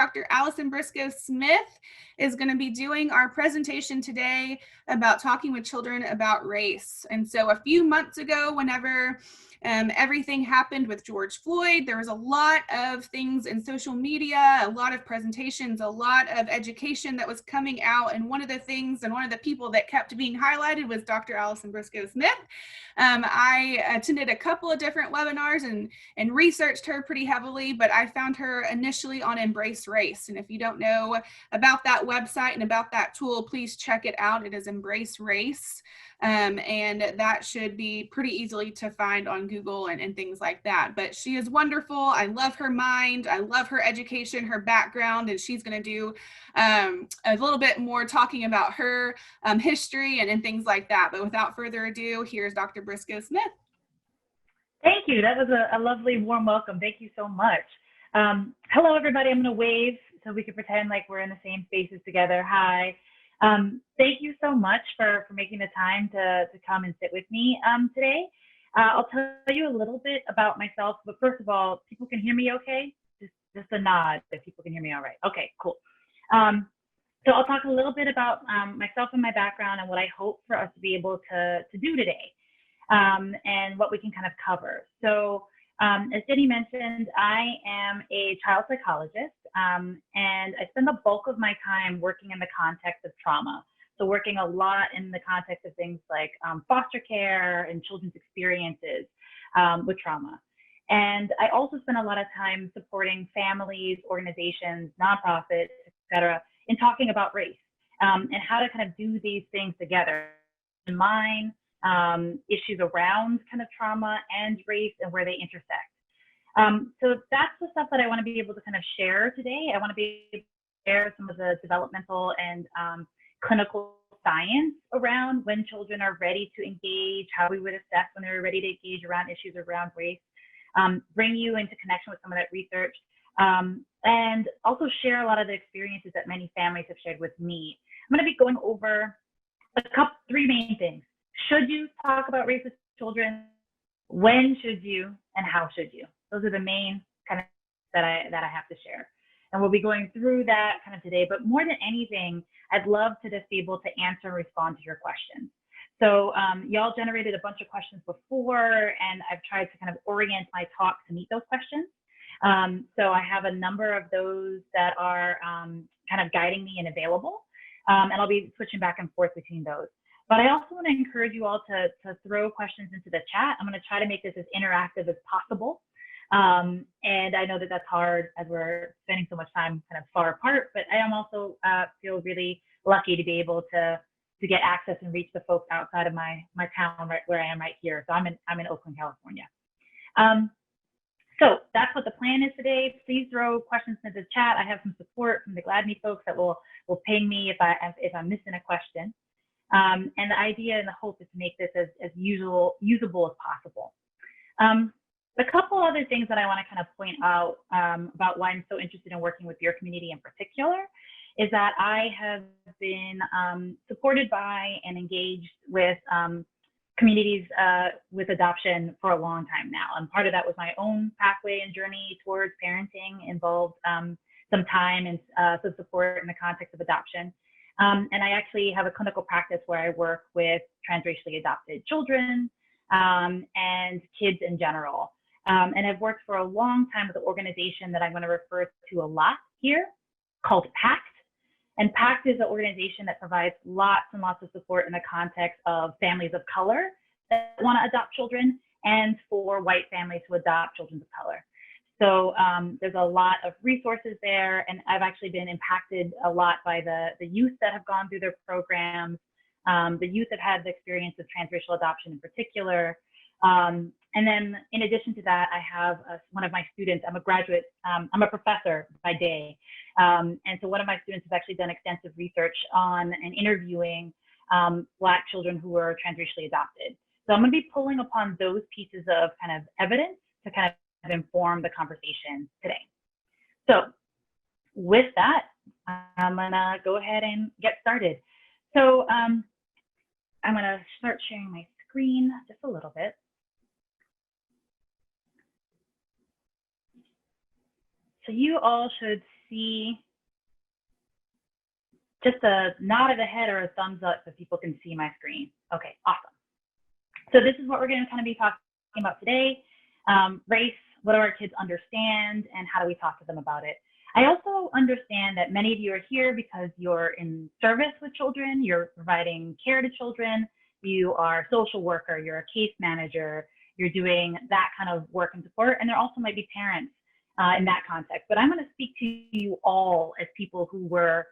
Dr. Allison Briscoe-Smith is going to be doing our presentation today about talking with children about race. And so a few months ago, whenever everything happened with George Floyd, there was a lot of things in social media, a lot of presentations, a lot of education that was coming out. And one of the things and one of the people that kept being highlighted was Dr. Allison Briscoe-Smith. I attended a couple of different webinars and researched her pretty heavily, but I found her initially on Embrace Race. And if you don't know about that website and about that tool, please check it out. It is Embrace Race. And that should be pretty easily to find on Google and things like that. But she is wonderful. I love her mind. I love her education, her background, and she's going to do a little bit more talking about her history and things like that. But without further ado, here's Dr. Briscoe-Smith. Thank you. That was a lovely, warm welcome. Thank you so much. Hello, everybody. I'm going to wave so we can pretend like we're in the same spaces together. Hi. Thank you so much for making the time to come and sit with me today. I'll tell you a little bit about myself, but first of all, people can hear me okay? Just a nod if people can hear me all right. Okay, cool. So I'll talk a little bit about myself and my background and what I hope for us to be able to do today and what we can kind of cover. So as Jenny mentioned, I am a child psychologist, and I spend the bulk of my time working in the context of trauma. So working a lot in the context of things like foster care and children's experiences with trauma. And I also spend a lot of time supporting families, organizations, nonprofits, et cetera, in talking about race and how to kind of do these things together. In mine, issues around kind of trauma and race and where they intersect. So that's the stuff that I want to be able to kind of share today. I want to be able to share some of the developmental and clinical science around when children are ready to engage, how we would assess when they're ready to engage around issues around race, bring you into connection with some of that research, and also share a lot of the experiences that many families have shared with me. I'm going to be going over three main things. Should you talk about race with children? When should you, and how should you? Those are the main kind of that I have to share. And we'll be going through that kind of today, but more than anything, I'd love to just be able to answer and respond to your questions. So y'all generated a bunch of questions before, and I've tried to kind of orient my talk to meet those questions. So I have a number of those that are kind of guiding me and available, and I'll be switching back and forth between those. But I also want to encourage you all to throw questions into the chat. I'm going to try to make this as interactive as possible. And I know that that's hard as we're spending so much time kind of far apart, but I am also feel really lucky to be able to get access and reach the folks outside of my town right where I am right here. So I'm in Oakland, California. So that's what the plan is today. Please throw questions into the chat. I have some support from the Gladney folks that will ping me if I'm missing a question. And the idea and the hope is to make this as usable as possible. A couple other things that I want to kind of point out about why I'm so interested in working with your community in particular is that I have been supported by and engaged with communities with adoption for a long time now. And part of that was my own pathway and journey towards parenting involved some time and some support in the context of adoption. And I actually have a clinical practice where I work with transracially adopted children and kids in general. And I've worked for a long time with an organization that I'm going to refer to a lot here called PACT. And PACT is an organization that provides lots and lots of support in the context of families of color that want to adopt children and for white families who adopt children of color. So there's a lot of resources there, and I've actually been impacted a lot by the youth that have gone through their programs, the youth that had the experience of transracial adoption in particular. And then in addition to that, I have one of my students, I'm a graduate, I'm a professor by day. And so one of my students has actually done extensive research on and interviewing Black children who were transracially adopted. So I'm gonna be pulling upon those pieces of kind of evidence to kind of inform the conversation today. So with that, I'm gonna go ahead and get started. So I'm gonna start sharing my screen just a little bit. So you all should see just a nod of the head or a thumbs up so people can see my screen. Okay, awesome. So this is what we're going to kind of be talking about today. Race, what do our kids understand, and how do we talk to them about it? I also understand that many of you are here because you're in service with children, you're providing care to children, you are a social worker, you're a case manager, you're doing that kind of work and support, and there also might be parents in that context. But I'm going to speak to you all as people who were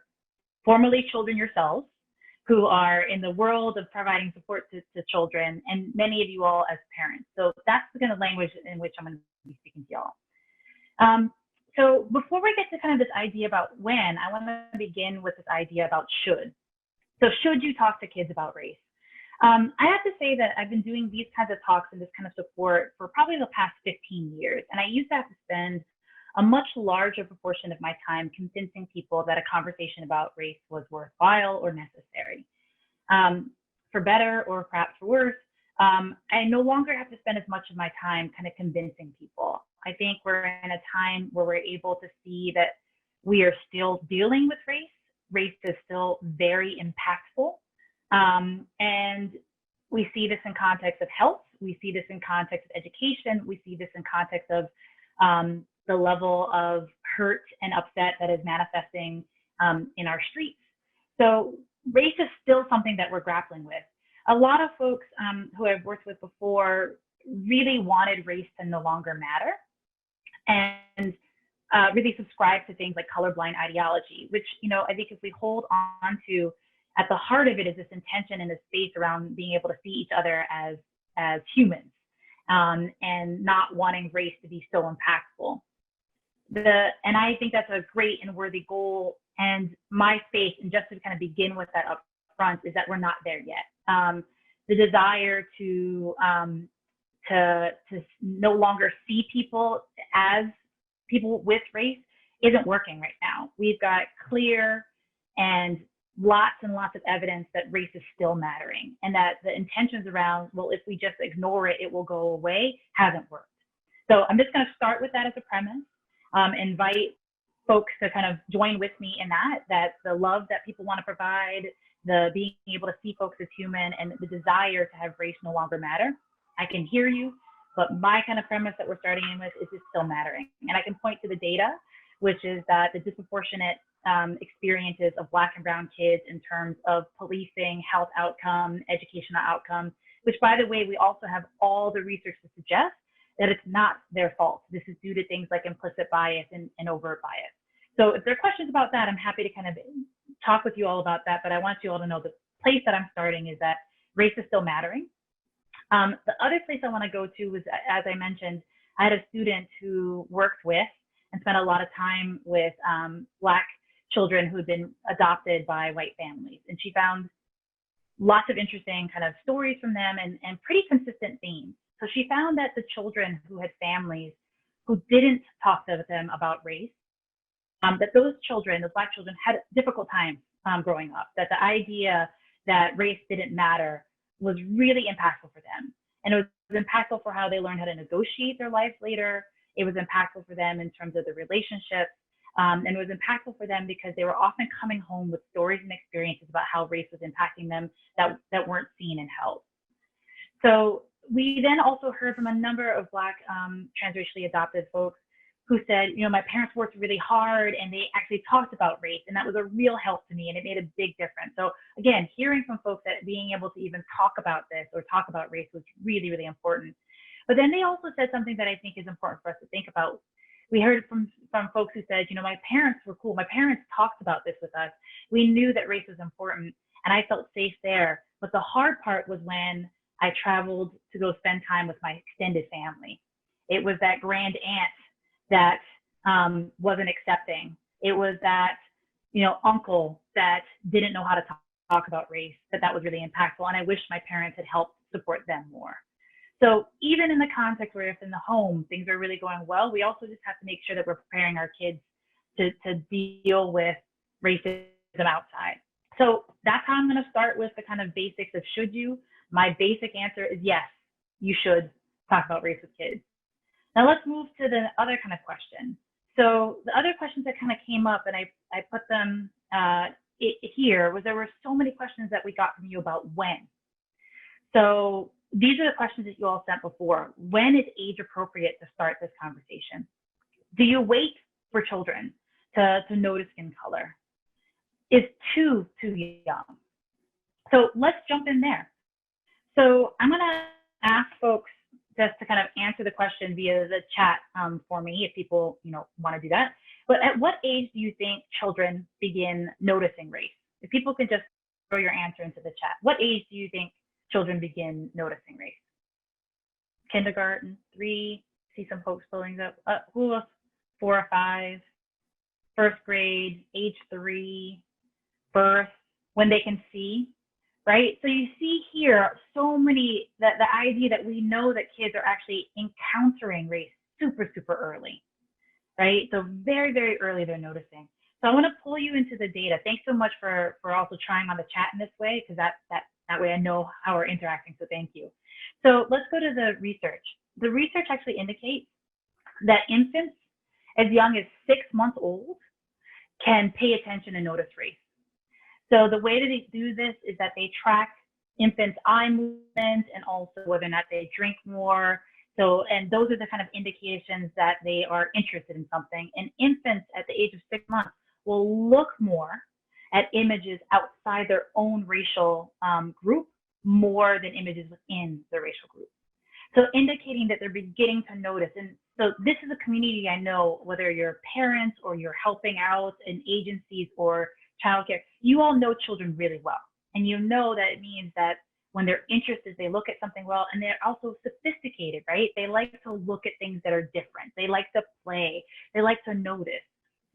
formerly children yourselves, who are in the world of providing support to children, and many of you all as parents. So that's the kind of language in which I'm going to be speaking to y'all. So before we get to kind of this idea about when, I want to begin with this idea about should. So should you talk to kids about race? I have to say that I've been doing these kinds of talks and this kind of support for probably the past 15 years. And I used to have to spend a much larger proportion of my time convincing people that a conversation about race was worthwhile or necessary. For better or perhaps for worse, I no longer have to spend as much of my time kind of convincing people. I think we're in a time where we're able to see that we are still dealing with race. Race is still very impactful. And we see this in context of health. We see this in context of education. We see this in context of the level of hurt and upset that is manifesting in our streets. So race is still something that we're grappling with. A lot of folks who I've worked with before really wanted race to no longer matter and really subscribe to things like colorblind ideology, which, you know, I think if we hold on to, at the heart of it is this intention and this space around being able to see each other as humans and not wanting race to be so impactful. And I think that's a great and worthy goal. And my space, and just to kind of begin with that up front, is that we're not there yet. The desire to no longer see people as people with race isn't working right now. We've got clear and lots of evidence that race is still mattering, and that the intentions around, well, if we just ignore it, it will go away, hasn't worked. So I'm just going to start with that as a premise, invite folks to kind of join with me in that the love that people want to provide, the being able to see folks as human, and the desire to have race no longer matter. I can hear you, but my kind of premise that we're starting in with is it's still mattering. And I can point to the data, which is that the disproportionate experiences of Black and brown kids in terms of policing, health outcome, educational outcomes, which, by the way, we also have all the research to suggest that it's not their fault. This is due to things like implicit bias and overt bias. So if there are questions about that, I'm happy to kind of talk with you all about that, but I want you all to know the place that I'm starting is that race is still mattering. The other place I want to go to was, as I mentioned, I had a student who worked with and spent a lot of time with Black children who had been adopted by white families. And she found lots of interesting kind of stories from them and pretty consistent themes. So she found that the children who had families who didn't talk to them about race, that those children, those Black children, had a difficult time growing up, that the idea that race didn't matter was really impactful for them. And it was impactful for how they learned how to negotiate their lives later. It was impactful for them in terms of the relationships. And it was impactful for them because they were often coming home with stories and experiences about how race was impacting them that weren't seen and held. So we then also heard from a number of Black transracially adopted folks who said, you know, my parents worked really hard and they actually talked about race, and that was a real help to me and it made a big difference. So again, hearing from folks that being able to even talk about this or talk about race was really, really important. But then they also said something that I think is important for us to think about. We heard from folks who said, you know, my parents were cool. My parents talked about this with us. We knew that race was important and I felt safe there. But the hard part was when I traveled to go spend time with my extended family. It was that grand aunt that wasn't accepting. It was that, you know, uncle that didn't know how to talk about race, that was really impactful. And I wish my parents had helped support them more. So even in the context where if in the home things are really going well, we also just have to make sure that we're preparing our kids to deal with racism outside. So that's how I'm going to start with the kind of basics of should you. My basic answer is yes, you should talk about race with kids. Now let's move to the other kind of question. So the other questions that kind of came up, and I put them here, was there were so many questions that we got from you about when. So these are the questions that you all sent before. When is age appropriate to start this conversation? Do you wait for children to notice skin color? Is too young? So let's jump in there. So I'm going to ask folks just to kind of answer the question via the chat for me, if people want to do that. But at what age do you think children begin noticing race? If people could just throw your answer into the chat. What age do you think children begin noticing race? Kindergarten, 3, see some folks pulling up. Who else? 4 or 5, first grade, age 3, birth, when they can see, right? So you see here so many, the idea that we know that kids are actually encountering race super early, right? So very, very early they're noticing. So I want to pull you into the data. Thanks so much for also trying on the chat in this way, because that way I know how we're interacting, so thank you. So let's go to the research. The research actually indicates that infants as young as 6 months old can pay attention and notice race. So the way that they do this is that they track infants' eye movement and also whether or not they drink more. So, and those are the kind of indications that they are interested in something. And infants at the age of 6 months will look more at images outside their own racial group more than images within the racial group. So indicating that they're beginning to notice. And so this is a community I know, whether you're parents or you're helping out in agencies or childcare, you all know children really well. And you know that it means that when they're interested, they look at something well, and they're also sophisticated, right? They like to look at things that are different. They like to play. They like to notice.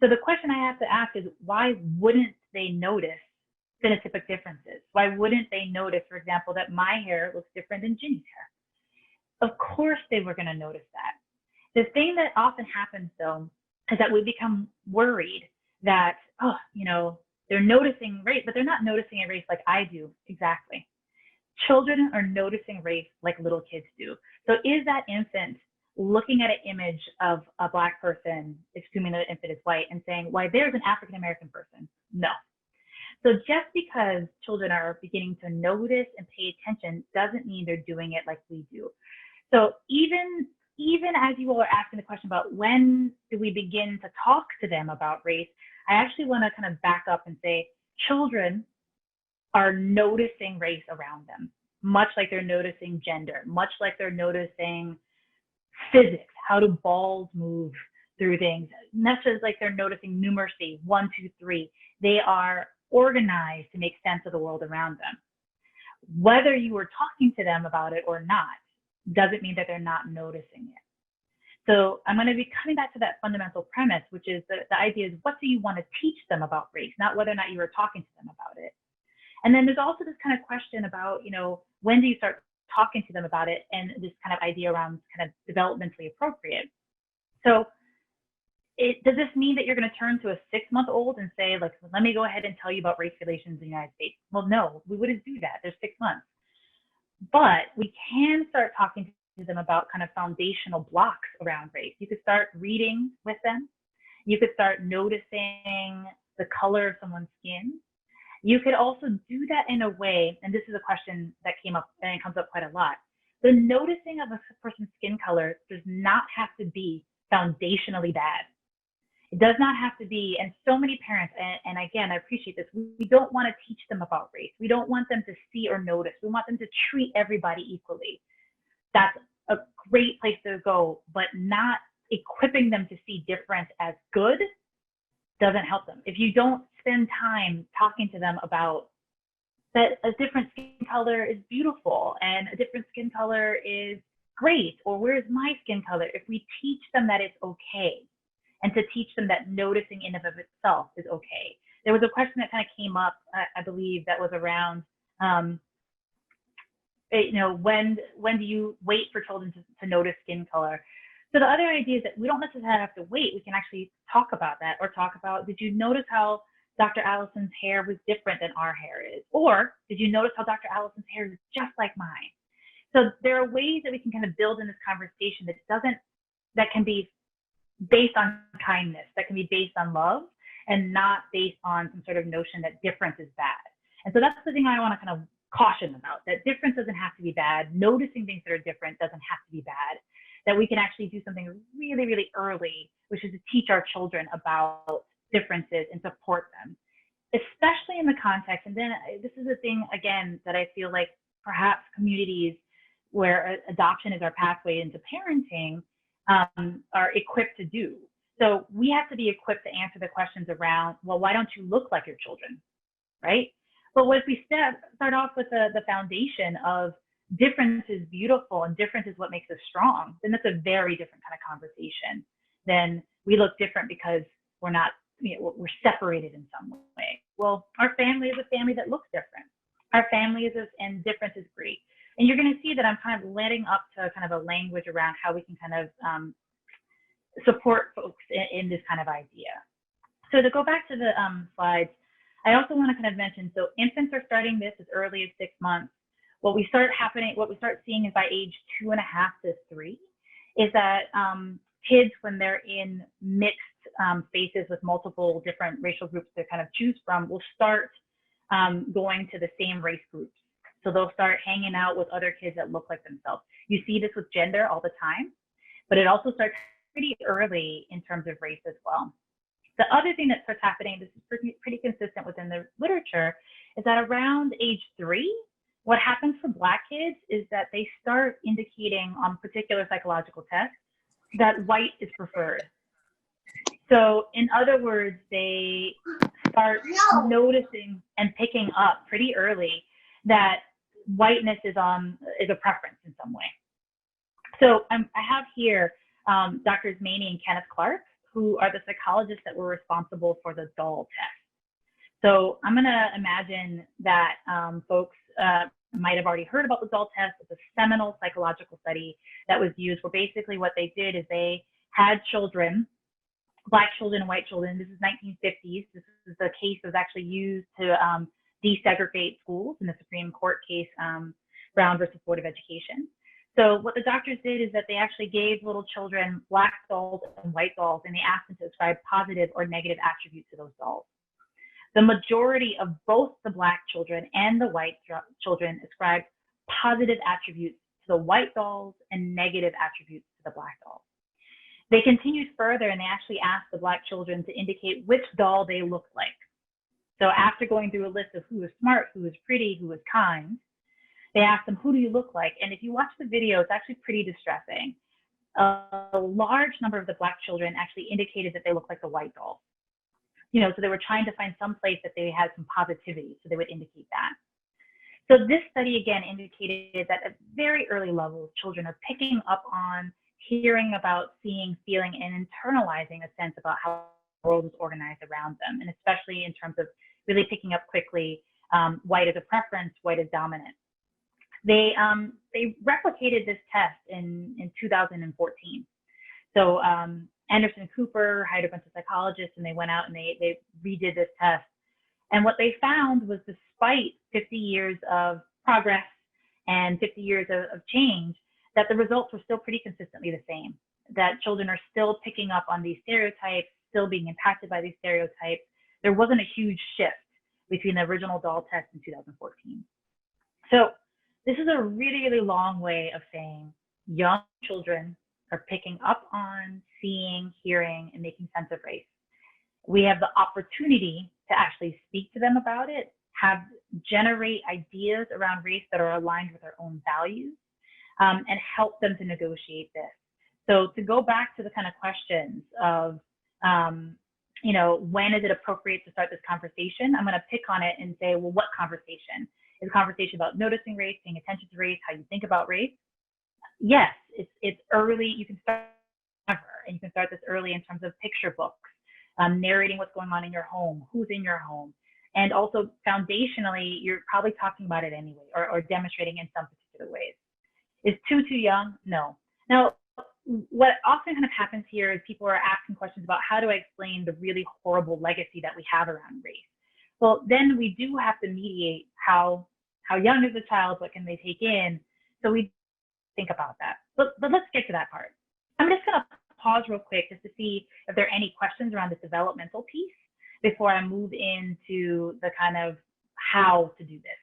So the question I have to ask is, why wouldn't they notice phenotypic differences? Why wouldn't they notice, for example, that my hair looks different than Ginny's hair? Of course they were going to notice that. The thing that often happens, though, is that we become worried that, they're noticing race, but they're not noticing a race like I do exactly. Children are noticing race like little kids do. So is that infant looking at an image of a Black person, assuming that the infant is white, and saying, why, there's an African-American person? No. So just because children are beginning to notice and pay attention doesn't mean they're doing it like we do. So even as you all are asking the question about when do we begin to talk to them about race, I actually want to kind of back up and say children are noticing race around them, much like they're noticing gender, much like they're noticing physics, how do balls move through things, not just like they're noticing numeracy, 1, 2, 3. They are organized to make sense of the world around them. Whether you were talking to them about it or not, doesn't mean that they're not noticing it. So I'm going to be coming back to that fundamental premise, which is the idea is, what do you want to teach them about race, not whether or not you were talking to them about it. And then there's also this kind of question about, when do you start talking to them about it, and this kind of idea around kind of developmentally appropriate. So does this mean that you're going to turn to a 6-month-old and say, like, let me go ahead and tell you about race relations in the United States? Well, no, we wouldn't do that. They're 6 months. But we can start talking to them about kind of foundational blocks around race. You could start reading with them. You could start noticing the color of someone's skin. You could also do that in a way, and this is a question that came up and it comes up quite a lot. The noticing of a person's skin color does not have to be foundationally bad. It does not have to be, and so many parents, and again, I appreciate this, we don't want to teach them about race. We don't want them to see or notice. We want them to treat everybody equally. That's a great place to go, but not equipping them to see difference as good doesn't help them. If you don't spend time talking to them about that a different skin color is beautiful and a different skin color is great, or where's my skin color? If we teach them that it's okay, and to teach them that noticing in and of itself is okay. There was a question that kind of came up, I believe, that was around, when do you wait for children to notice skin color? So the other idea is that we don't necessarily have to wait. We can actually talk about that, or talk about, did you notice how Dr. Allison's hair was different than our hair is? Or did you notice how Dr. Allison's hair is just like mine? So there are ways that we can kind of build in this conversation that can be based on kindness, that can be based on love, and not based on some sort of notion that difference is bad. And so that's the thing I want to kind of caution about, that difference doesn't have to be bad. Noticing things that are different doesn't have to be bad. That we can actually do something really, really early, which is to teach our children about differences and support them, especially in the context. And then this is a thing, again, that I feel like perhaps communities where adoption is our pathway into parenting are equipped to do. So we have to be equipped to answer the questions around, well, why don't you look like your children, right? But if we start off with the foundation of difference is beautiful and difference is what makes us strong, then that's a very different kind of conversation than we look different because we're not, we're separated in some way. Well, our family is a family that looks different. Our family is, and difference is great. And you're going to see that I'm kind of letting up to kind of a language around how we can kind of support folks in this kind of idea. So to go back to the slides, I also want to kind of mention, so infants are starting this as early as 6 months. What we start seeing is by age 2.5 to 3, is that kids, when they're in mixed spaces with multiple different racial groups to kind of choose from, will start going to the same race groups. So they'll start hanging out with other kids that look like themselves. You see this with gender all the time, but it also starts pretty early in terms of race as well. The other thing that starts happening, this is pretty consistent within the literature, is that around age 3, what happens for Black kids is that they start indicating on particular psychological tests that white is preferred. So in other words, they start noticing and picking up pretty early that whiteness is a preference in some way. So I have here Drs. Maney and Kenneth Clark, who are the psychologists that were responsible for the doll test. So I'm going to imagine that folks might have already heard about the doll test. It's a seminal psychological study that was used, where basically what they did is they had children, Black children and white children. This is 1950s. This is the case that was actually used to desegregate schools in the Supreme Court case, Brown versus Board of Education. So what the doctors did is that they actually gave little children Black dolls and white dolls, and they asked them to ascribe positive or negative attributes to those dolls. The majority of both the Black children and the white children ascribed positive attributes to the white dolls and negative attributes to the Black dolls. They continued further, and they actually asked the Black children to indicate which doll they looked like. So after going through a list of who was smart, who was pretty, who was kind, they asked them, who do you look like? And if you watch the video, it's actually pretty distressing. A large number of the Black children actually indicated that they looked like the white doll. So they were trying to find some place that they had some positivity, so they would indicate that. So this study, again, indicated that at very early levels, children are picking up on, hearing about, seeing, feeling, and internalizing a sense about how the world is organized around them, and especially in terms of really picking up quickly white as a preference, white as dominant. They replicated this test in 2014. So Anderson Cooper hired a bunch of psychologists, and they went out and they redid this test. And what they found was, despite 50 years of progress and 50 years of change, that the results were still pretty consistently the same. That children are still picking up on these stereotypes, still being impacted by these stereotypes. There wasn't a huge shift between the original doll test in 2014. So this is a really, really long way of saying young children are picking up on, seeing, hearing, and making sense of race. We have the opportunity to actually speak to them about it, generate ideas around race that are aligned with our own values, and help them to negotiate this. So to go back to the kind of questions of, when is it appropriate to start this conversation? I'm going to pick on it and say, well, what conversation? Is a conversation about noticing race, paying attention to race, how you think about race? Yes, it's early. You can start ever, and you can start this early in terms of picture books, narrating what's going on in your home, who's in your home, and also foundationally, you're probably talking about it anyway, or demonstrating in some particular ways. Is too young? No. Now, what often kind of happens here is people are asking questions about, how do I explain the really horrible legacy that we have around race? Well, then we do have to mediate how young is the child, what can they take in? So we think about that. But let's get to that part. I'm just going to pause real quick just to see if there are any questions around the developmental piece before I move into the kind of how to do this.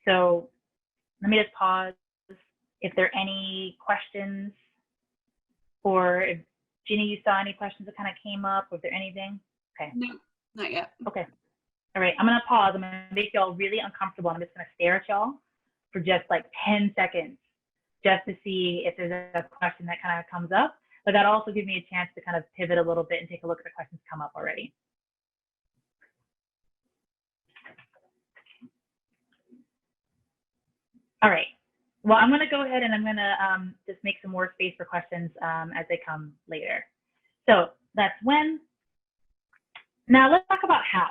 So let me just pause if there are any questions, or if Ginny, you saw any questions that kind of came up, or if there anything? Okay. No, not yet. Okay. All right, I'm gonna pause. I'm gonna make y'all really uncomfortable. I'm just gonna stare at y'all for just like 10 seconds, just to see if there's a question that kind of comes up. But that'll also give me a chance to kind of pivot a little bit and take a look at the questions come up already. All right. Well, I'm gonna go ahead and I'm gonna just make some more space for questions as they come later. So that's when. Now let's talk about how.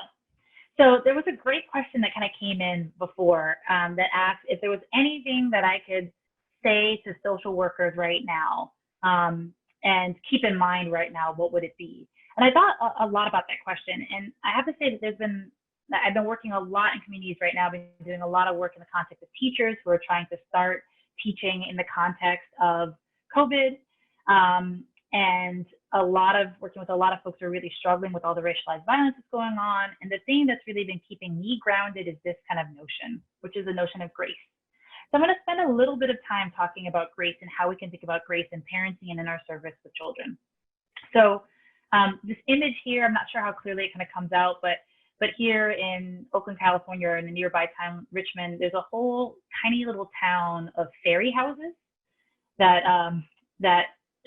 So there was a great question that kind of came in before that asked if there was anything that I could say to social workers right now and keep in mind right now, what would it be? And I thought a lot about that question. And I have to say that I've been working a lot in communities right now. I've been doing a lot of work in the context of teachers who are trying to start teaching in the context of COVID. And working with a lot of folks who are really struggling with all the racialized violence that's going on. And the thing that's really been keeping me grounded is this kind of notion, which is the notion of grace. So I'm going to spend a little bit of time talking about grace and how we can think about grace in parenting and in our service with children. So this image here, I'm not sure how clearly it kind of comes out, but here in Oakland, California, or in the nearby town, Richmond, there's a whole tiny little town of fairy houses that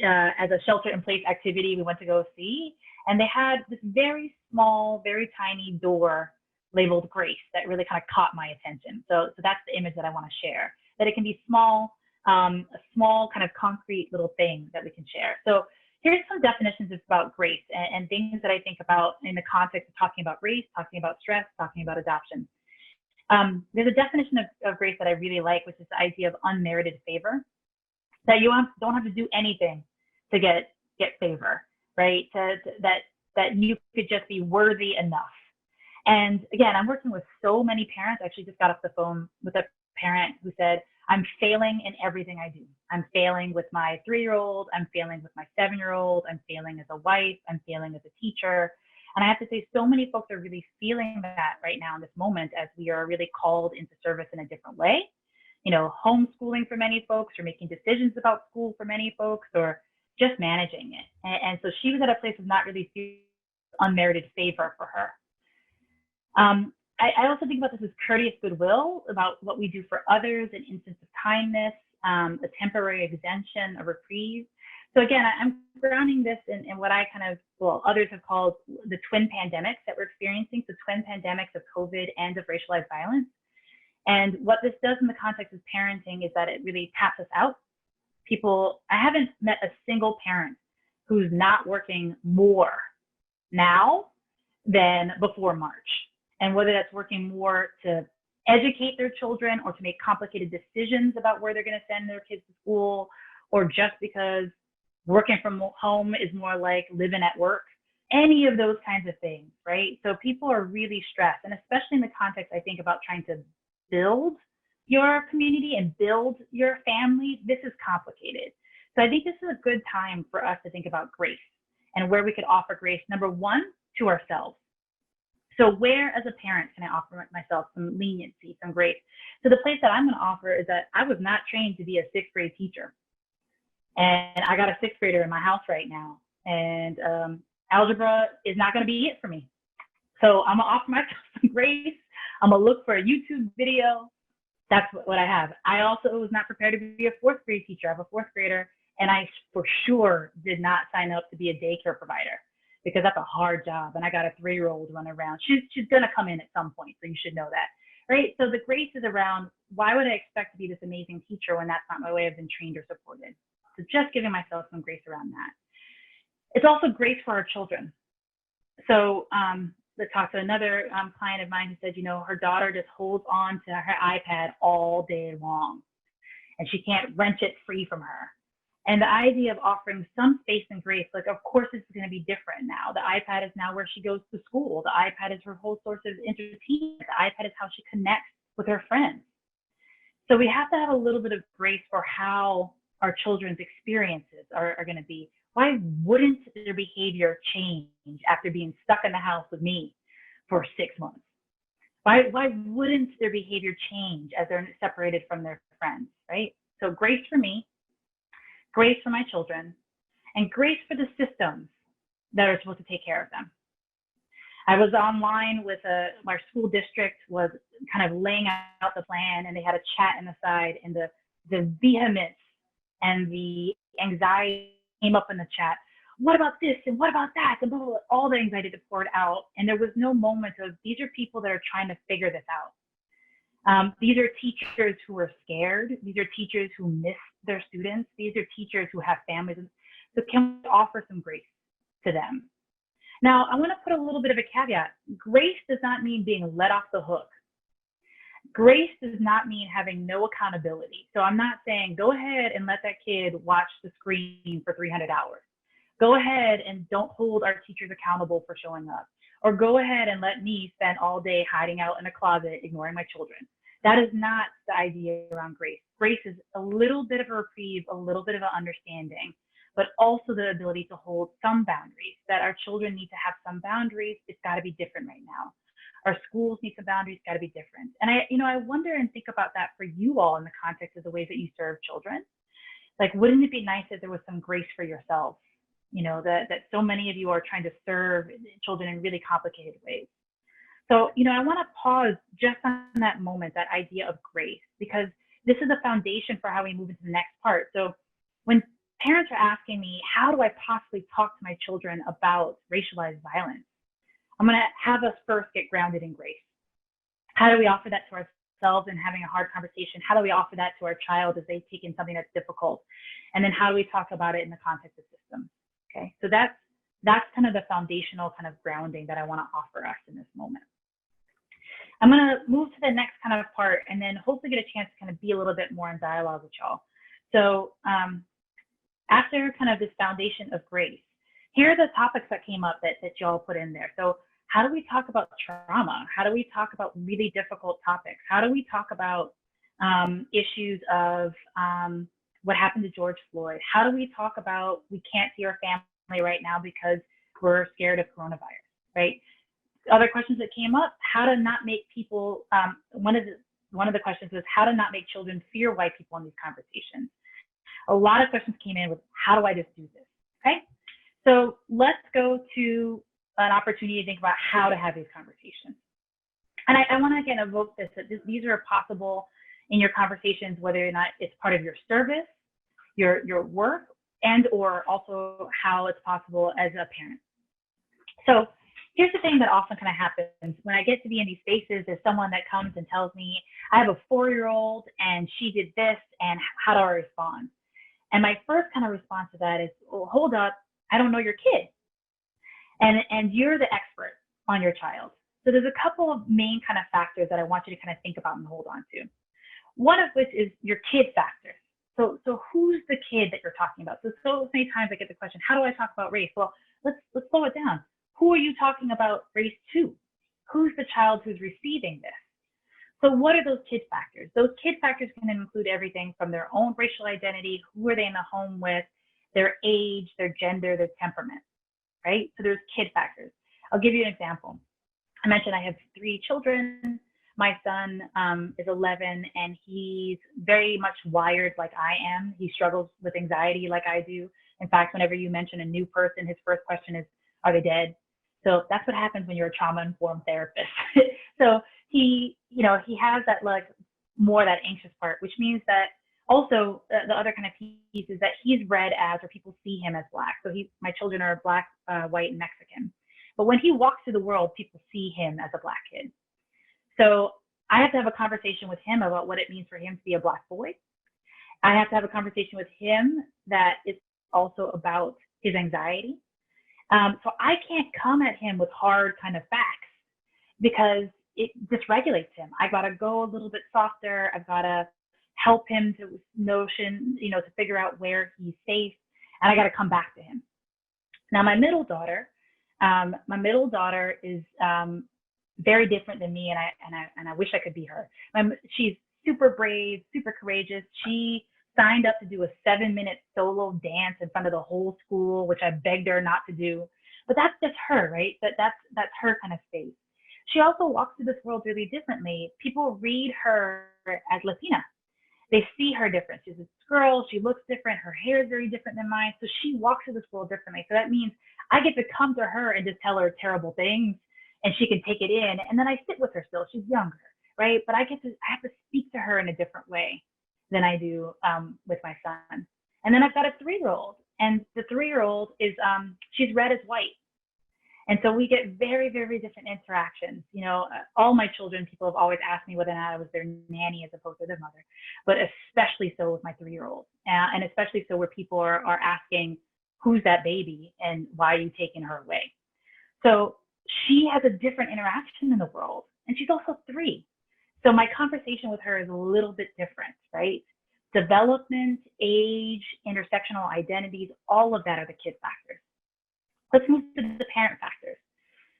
as a shelter-in-place activity we went to go see, and they had this very small, very tiny door labeled Grace that really kind of caught my attention. So that's the image that I want to share, that it can be small, a small kind of concrete little thing that we can share. So here's some definitions about grace and things that I think about in the context of talking about race, talking about stress, talking about adoption. There's a definition of grace that I really like, which is the idea of unmerited favor, that you don't have to do anything to get favor, right? That you could just be worthy enough. And again, I'm working with so many parents. I actually just got off the phone with a parent who said, I'm failing in everything I do. I'm failing with my 3-year-old. I'm failing with my 7-year-old. I'm failing as a wife. I'm failing as a teacher. And I have to say, so many folks are really feeling that right now in this moment as we are really called into service in a different way. You know, homeschooling for many folks, or making decisions about school for many folks, or just managing it. And so she was at a place of not really feeling unmerited favor for her. I also think about this as courteous goodwill, about what we do for others, an instance of kindness, a temporary exemption, a reprieve. So again, I'm grounding this in what I others have called the twin pandemics that we're experiencing. So twin pandemics of COVID and of racialized violence. And what this does in the context of parenting is that it really taps us out. I haven't met a single parent who's not working more now than before March. And whether that's working more to educate their children or to make complicated decisions about where they're going to send their kids to school, or just because working from home is more like living at work, any of those kinds of things, right? So people are really stressed, and especially in the context, I think, about trying to build your community and build your family, this is complicated. So I think this is a good time for us to think about grace and where we could offer grace, number one, to ourselves. So where, as a parent, can I offer myself some leniency, some grace? So the place that I'm going to offer is that I was not trained to be a 6th grade teacher. And I got a 6th grader in my house right now. And algebra is not going to be it for me. So I'm going to offer myself some grace. I'm going to look for a YouTube video. That's what I have. I also was not prepared to be a 4th grade teacher. I have a 4th grader. And I for sure did not sign up to be a daycare provider, because that's a hard job. And I got a 3-year-old running around. She's going to come in at some point, so you should know that, right? So the grace is around, why would I expect to be this amazing teacher when that's not my way I've been trained or supported? So just giving myself some grace around that. It's also grace for our children. So let's talk to another client of mine who said, her daughter just holds on to her iPad all day long, and she can't wrench it free from her. And the idea of offering some space and grace, like, of course, this is going to be different now. The iPad is now where she goes to school. The iPad is her whole source of entertainment. The iPad is how she connects with her friends. So we have to have a little bit of grace for how our children's experiences are going to be. Why wouldn't their behavior change after being stuck in the house with me for 6 months? Why wouldn't their behavior change as they're separated from their friends, right? So grace for me, grace for my children, and grace for the systems that are supposed to take care of them. I was online with our school district was kind of laying out the plan, and they had a chat in the side, and the vehemence and the anxiety came up in the chat. What about this and what about that? And blah, blah, blah, all the anxiety that poured out. And there was no moment of, these are people that are trying to figure this out. These are teachers who are scared. These are teachers who miss their students. These are teachers who have families. So can we offer some grace to them? Now, I want to put a little bit of a caveat. Grace does not mean being let off the hook. Grace does not mean having no accountability. So I'm not saying go ahead and let that kid watch the screen for 300 hours. Go ahead and don't hold our teachers accountable for showing up. Or go ahead and let me spend all day hiding out in a closet, ignoring my children. That is not the idea around grace. Grace is a little bit of a reprieve, a little bit of an understanding, but also the ability to hold some boundaries, that our children need to have some boundaries. It's got to be different right now. Our schools need some boundaries, got to be different. And I wonder and think about that for you all in the context of the ways that you serve children. Like, wouldn't it be nice if there was some grace for yourselves? That so many of you are trying to serve children in really complicated ways. So, I want to pause just on that moment, that idea of grace, because this is the foundation for how we move into the next part. So when parents are asking me, how do I possibly talk to my children about racialized violence? I'm going to have us first get grounded in grace. How do we offer that to ourselves in having a hard conversation? How do we offer that to our child as they take in something that's difficult? And then how do we talk about it in the context of systems? Okay, so that's kind of the foundational kind of grounding that I want to offer us in this moment. I'm going to move to the next kind of part, and then hopefully get a chance to kind of be a little bit more in dialogue with y'all. So after kind of this foundation of grace, here are the topics that came up that y'all put in there. So how do we talk about trauma? How do we talk about really difficult topics? How do we talk about issues of what happened to George Floyd? How do we talk about we can't see our family right now because we're scared of coronavirus, right? Other questions that came up, how to not make people, one of the questions was how to not make children fear white people in these conversations. A lot of questions came in with, how do I just do this, okay? So let's go to an opportunity to think about how to have these conversations. And I want to again evoke this, that these are possible in your conversations, whether or not it's part of your service, your work, and or also how it's possible as a parent. So here's the thing that often kind of happens when I get to be in these spaces. There's someone that comes and tells me, I have a 4-year-old and she did this, and how do I respond? And my first kind of response to that is, well, hold up, I don't know your kid. And you're the expert on your child. So there's a couple of main kind of factors that I want you to kind of think about and hold on to. One of which is your kid factor. So who's the kid that you're talking about? So many times I get the question, how do I talk about race? Well, let's slow it down. Who are you talking about race to? Who's the child who's receiving this? So what are those kid factors? Those kid factors can include everything from their own racial identity, who are they in the home with, their age, their gender, their temperament, right? So there's kid factors. I'll give you an example. I mentioned I have 3 children. My son is 11, and he's very much wired like I am. He struggles with anxiety like I do. In fact, whenever you mention a new person, his first question is, are they dead? So that's what happens when you're a trauma-informed therapist. So he has that more that anxious part, which means that also the other kind of piece is that he's read as, or people see him as Black. So my children are Black, white, and Mexican. But when he walks through the world, people see him as a Black kid. So I have to have a conversation with him about what it means for him to be a Black boy. I have to have a conversation with him that is also about his anxiety. So I can't come at him with hard kind of facts because it dysregulates him. I got to go a little bit softer. I've got to help him to to figure out where he's safe, and I got to come back to him. Now, my middle daughter is very different than me, and I wish I could be her. She's super brave, super courageous. She signed up to do a 7-minute solo dance in front of the whole school, which I begged her not to do. But that's just her, right? That's her kind of space. She also walks through this world really differently. People read her as Latina. They see her different. She's this girl, she looks different, her hair is very different than mine. So she walks through this world differently. So that means I get to come to her and just tell her terrible things and she can take it in. And then I sit with her still. She's younger, right? But I have to speak to her in a different way than I do with my son. And then I've got a 3-year-old, and the 3-year-old is, she's red as white. And so we get very, very different interactions. You know, all my children, people have always asked me whether or not I was their nanny as opposed to their mother, but especially so with my 3-year-old. And especially so where people are asking, who's that baby and why are you taking her away? So she has a different interaction in the world, and she's also 3. So my conversation with her is a little bit different, right? Development, age, intersectional identities, all of that are the kid factors. Let's move to the parent factors.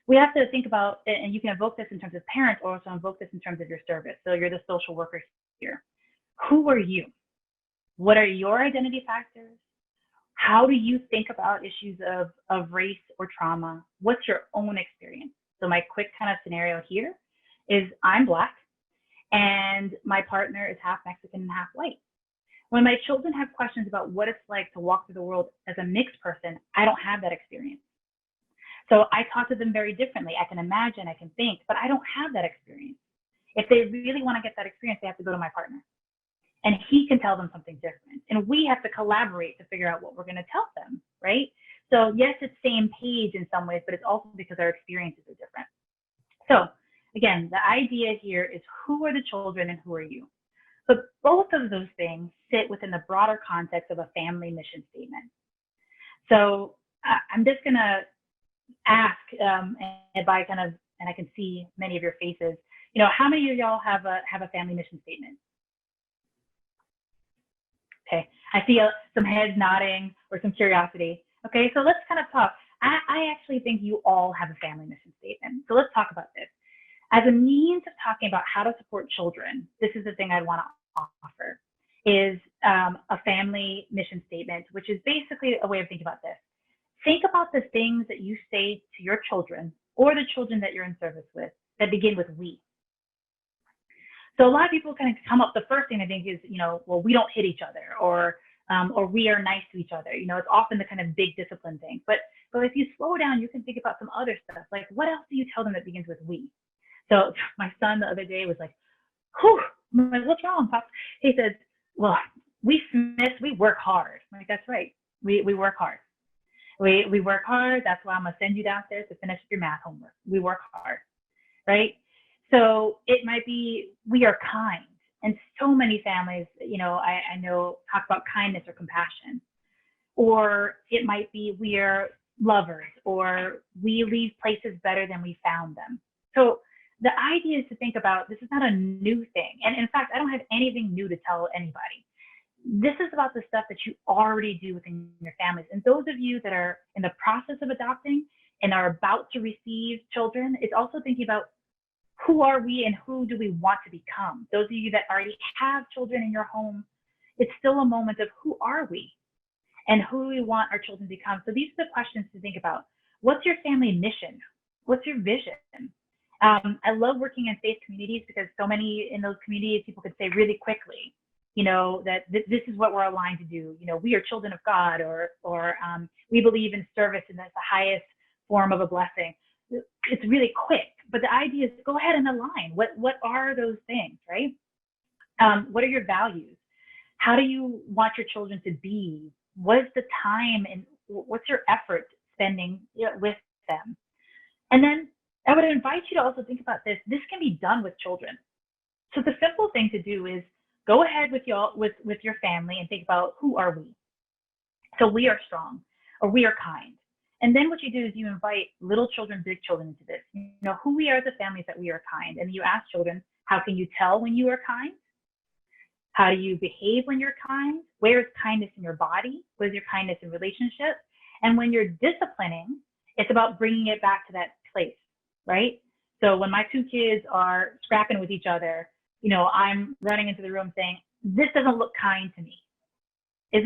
We have to think about, and you can invoke this in terms of parents, or also invoke this in terms of your service. So you're the social worker here. Who are you? What are your identity factors? How do you think about issues of race or trauma? What's your own experience? So my quick kind of scenario here is I'm Black and my partner is half Mexican and half white. When my children have questions about what it's like to walk through the world as a mixed person, I don't have that experience. So I talk to them very differently. I can imagine, I can think, but I don't have that experience. If they really want to get that experience, they have to go to my partner. And he can tell them something different. And we have to collaborate to figure out what we're going to tell them, right? So yes, it's same page in some ways, but it's also because our experiences are different. So again, the idea here is who are the children and who are you? But both of those things sit within the broader context of a family mission statement. So I'm just going to ask, and by kind of, and I can see many of your faces, you know, how many of y'all have a family mission statement? Okay, I see some heads nodding or some curiosity. Okay, so let's kind of talk. I actually think you all have a family mission statement. So let's talk about this. As a means of talking about how to support children, this is the thing I'd want to offer, is a family mission statement, which is basically a way of thinking about this. Think about the things that you say to your children or the children that you're in service with that begin with we. So a lot of people kind of come up, the first thing I think is, you know, well, we don't hit each other, or we are nice to each other. You know, it's often the kind of big discipline thing. But if you slow down, you can think about some other stuff. Like, what else do you tell them that begins with we? So my son the other day was like, whew, I'm like, what's wrong, Pop? He said, well, we Smiths, we work hard. I'm like, that's right. We work hard. We work hard. That's why I'm going to send you downstairs to finish your math homework. We work hard, right? So it might be, we are kind. And so many families, you know, I know talk about kindness or compassion. Or it might be, we are lovers, or we leave places better than we found them. So the idea is to think about, this is not a new thing. And in fact, I don't have anything new to tell anybody. This is about the stuff that you already do within your families. And those of you that are in the process of adopting and are about to receive children, it's also thinking about, who are we and who do we want to become? Those of you that already have children in your home, it's still a moment of who are we and who we want our children to become. So these are the questions to think about. What's your family mission? What's your vision? I love working in faith communities because so many in those communities, people could say really quickly, you know, that this is what we're aligned to do. You know, we are children of God, or we believe in service and that's the highest form of a blessing. It's really quick, but the idea is go ahead and align. What are those things, right? What are your values? How do you want your children to be? What is the time and what's your effort spending with them? And then I would invite you to also think about this. This can be done with children. So the simple thing to do is go ahead with your family and think about, who are we? So we are strong, or we are kind. And then what you do is you invite little children, big children into this. You know, who we are as a family is that we are kind. And you ask children, how can you tell when you are kind? How do you behave when you're kind? Where is kindness in your body? What is your kindness in relationships? And when you're disciplining, it's about bringing it back to that place, right? So when my 2 kids are scrapping with each other, you know, I'm running into the room saying, this doesn't look kind to me. is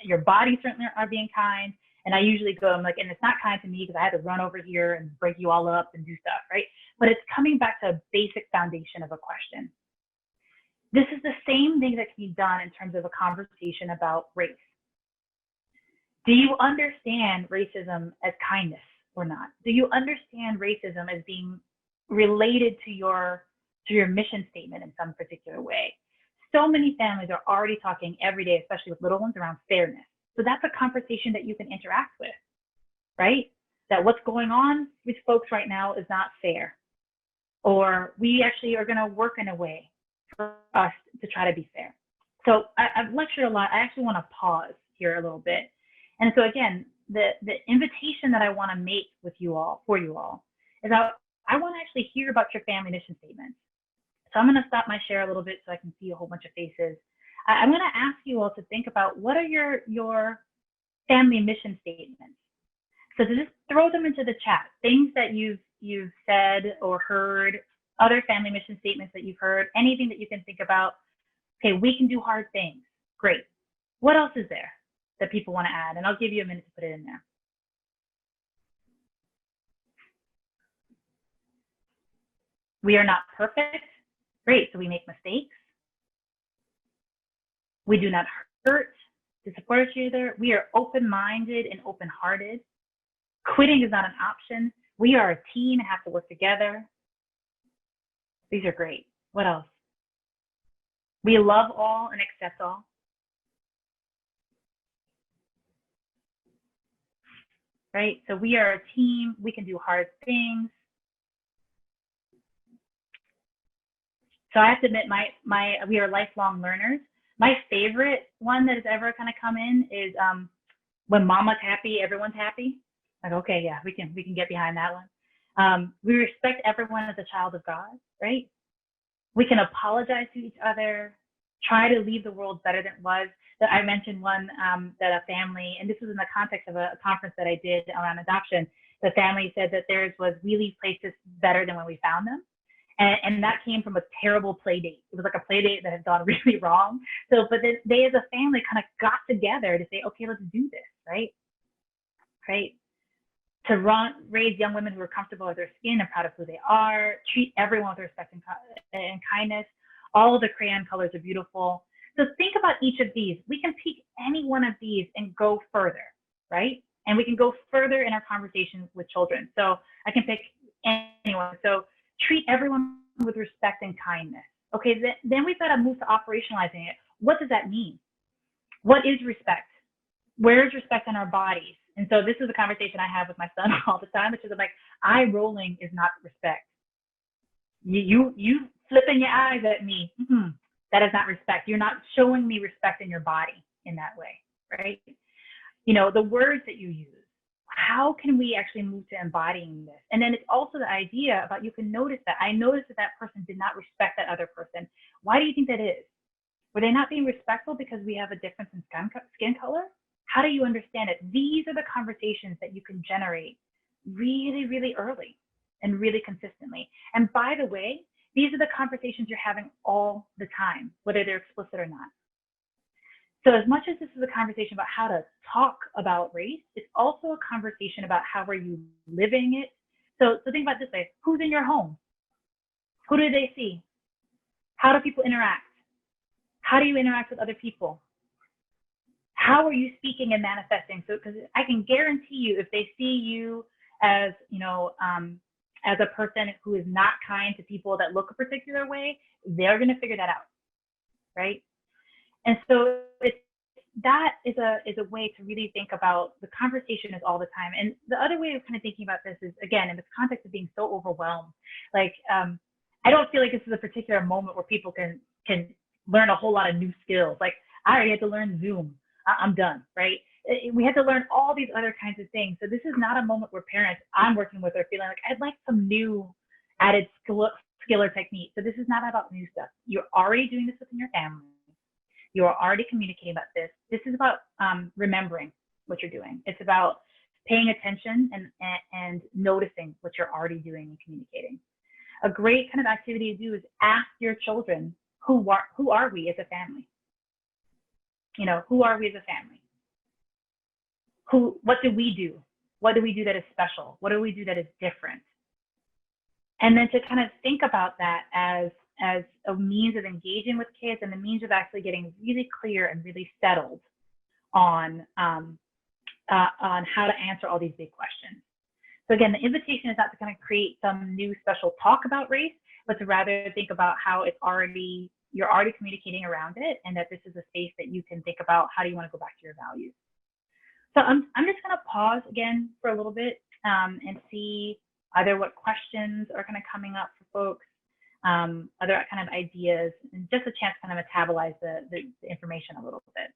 your body certainly are being kind? And I usually go, I'm like, and it's not kind to me because I had to run over here and break you all up and do stuff, right? But it's coming back to a basic foundation of a question. This is the same thing that can be done in terms of a conversation about race. Do you understand racism as kindness or not? Do you understand racism as being related to your mission statement in some particular way? So many families are already talking every day, especially with little ones, around fairness. So that's a conversation that you can interact with, right? That what's going on with folks right now is not fair. Or we actually are going to work in a way for us to try to be fair. So I've lectured a lot. I actually want to pause here a little bit. And so again, the invitation that I want to make with you all, for you all, is I want to actually hear about your family mission statements. So I'm going to stop my share a little bit so I can see a whole bunch of faces. I'm going to ask you all to think about what are your family mission statements. So to just throw them into the chat, things that you've said or heard, other family mission statements that you've heard, anything that you can think about. Okay, we can do hard things. Great. What else is there that people want to add? And I'll give you a minute to put it in there. We are not perfect. Great, so we make mistakes. We do not hurt to support each other. We are open-minded and open-hearted. Quitting is not an option. We are a team and have to work together. These are great. What else? We love all and accept all. Right? So we are a team. We can do hard things. So I have to admit, we are lifelong learners. My favorite one that has ever kind of come in is when mama's happy, everyone's happy. Like, okay, yeah, we can get behind that one. We respect everyone as a child of God, right? We can apologize to each other, try to leave the world better than it was. That I mentioned one that a family, and this was in the context of a conference that I did around adoption. The family said that theirs was, we leave places better than when we found them. And that came from a terrible play date. It was like a play date that had gone really wrong. So, but then they as a family kind of got together to say, okay, let's do this, right? Right? To raise young women who are comfortable with their skin and proud of who they are, treat everyone with respect and kindness. All of the crayon colors are beautiful. So think about each of these. We can pick any one of these and go further, right? And we can go further in our conversations with children. So I can pick anyone. So treat everyone with respect and kindness. Okay, then we've got to move to operationalizing it. What does that mean? What is respect? Where is respect in our bodies? And so this is a conversation I have with my son all the time, which is like, eye rolling is not respect. You flipping your eyes at me, that is not respect. You're not showing me respect in your body in that way, right? You know, the words that you use. How can we actually move to embodying this? And then it's also the idea about, you can notice that. I noticed that that person did not respect that other person. Why do you think that is? Were they not being respectful because we have a difference in skin color? How do you understand it? These are the conversations that you can generate really, really early and really consistently. And by the way, these are the conversations you're having all the time, whether they're explicit or not. So as much as this is a conversation about how to talk about race, it's also a conversation about how are you living it. So think about it this way. Who's in your home? Who do they see? How do people interact? How do you interact with other people? How are you speaking and manifesting? So, because I can guarantee you, if they see you as, as a person who is not kind to people that look a particular way, they're going to figure that out, right? And so that is a way to really think about the conversation is all the time. And the other way of kind of thinking about this is, again, in this context of being so overwhelmed, like, I don't feel like this is a particular moment where people can learn a whole lot of new skills. Like, I already had to learn Zoom. I'm done, right? We had to learn all these other kinds of things. So this is not a moment where parents I'm working with are feeling like, I'd like some new added skill or technique. So this is not about new stuff. You're already doing this within your family. You are already communicating about this. This is about remembering what you're doing. It's about paying attention and noticing what you're already doing and communicating. A great kind of activity to do is ask your children, who are we as a family? who are we as a family? What do we do? What do we do that is special? What do we do that is different? And then to kind of think about that as a means of engaging with kids and the means of actually getting really clear and really settled on how to answer all these big questions. So again, the invitation is not to kind of create some new special talk about race, but to rather think about how you're already communicating around it, and that this is a space that you can think about how do you want to go back to your values. So I'm just going to pause again for a little bit and see either what questions are kind of coming up for folks, other kind of ideas, and just a chance to kind of metabolize the information a little bit.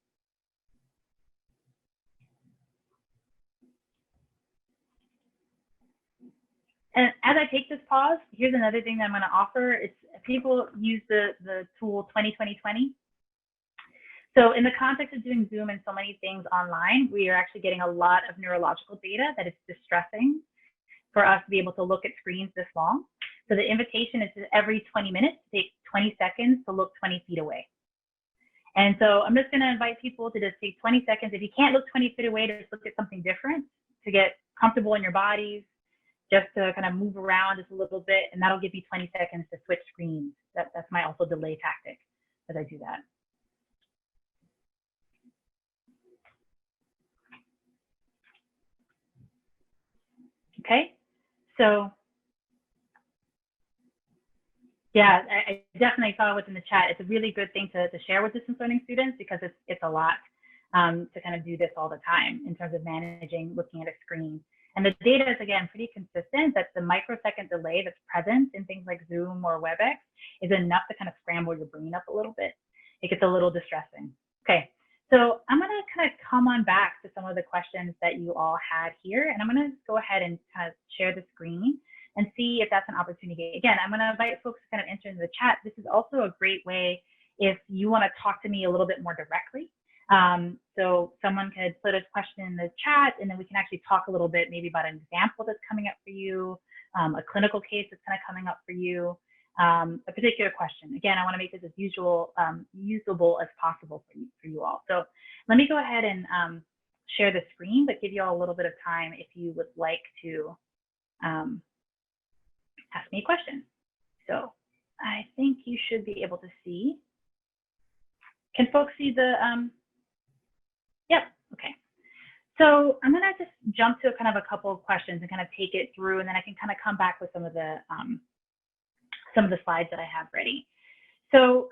And as I take this pause, here's another thing that I'm going to offer. It's people use the tool 20-20-20. So in the context of doing Zoom and so many things online, we are actually getting a lot of neurological data that is distressing for us to be able to look at screens this long. So the invitation is every 20 minutes, take 20 seconds to look 20 feet away. And so I'm just going to invite people to just take 20 seconds. If you can't look 20 feet away, to just look at something different, to get comfortable in your bodies, just to kind of move around just a little bit, and that'll give you 20 seconds to switch screens. That's my also delay tactic as I do that. Okay, so yeah, I definitely saw what's in the chat. It's a really good thing to share with distance learning students because it's a lot to kind of do this all the time in terms of managing looking at a screen. And the data is, again, pretty consistent that the microsecond delay that's present in things like Zoom or WebEx is enough to kind of scramble your brain up a little bit. It gets a little distressing. Okay, so I'm going to kind of come on back to some of the questions that you all had here, and I'm going to go ahead and kind of share the screen and see if that's an opportunity. Again, I'm going to invite folks to kind of enter into the chat. This is also a great way if you want to talk to me a little bit more directly. So someone could put a question in the chat, and then we can actually talk a little bit maybe about an example that's coming up for you, a clinical case that's kind of coming up for you, a particular question. Again, I want to make this as usable as possible for you all. So let me go ahead and share the screen, but give you all a little bit of time if you would like to ask me a question. So I think you should be able to see. Can folks see the, yep, okay. So I'm gonna just jump to kind of a couple of questions and kind of take it through, and then I can kind of come back with some of the slides that I have ready. So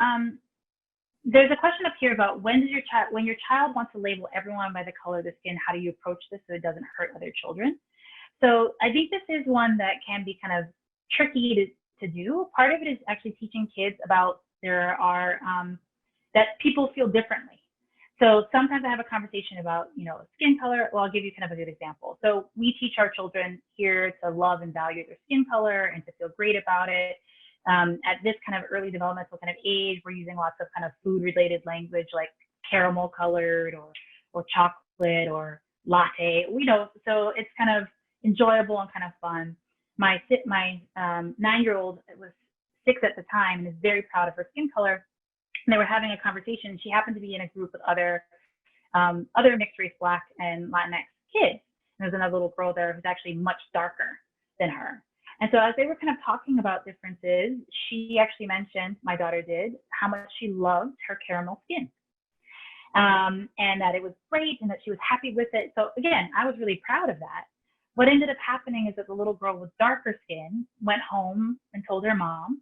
there's a question up here about when your child wants to label everyone by the color of the skin, how do you approach this so it doesn't hurt other children? So I think this is one that can be kind of tricky to do. Part of it is actually teaching kids about that people feel differently. So sometimes I have a conversation about, skin color. Well, I'll give you kind of a good example. So we teach our children here to love and value their skin color and to feel great about it. At this kind of early developmental kind of age, we're using lots of kind of food-related language like caramel colored or chocolate or latte. So it's kind of enjoyable and kind of fun. My 9-year-old was 6 at the time and is very proud of her skin color. And they were having a conversation. She happened to be in a group with other mixed race Black and Latinx kids. And there was another little girl there who's actually much darker than her. And so as they were kind of talking about differences, she actually mentioned, my daughter did, how much she loved her caramel skin. And that it was great and that she was happy with it. So again, I was really proud of that. What ended up happening is that the little girl with darker skin went home and told her mom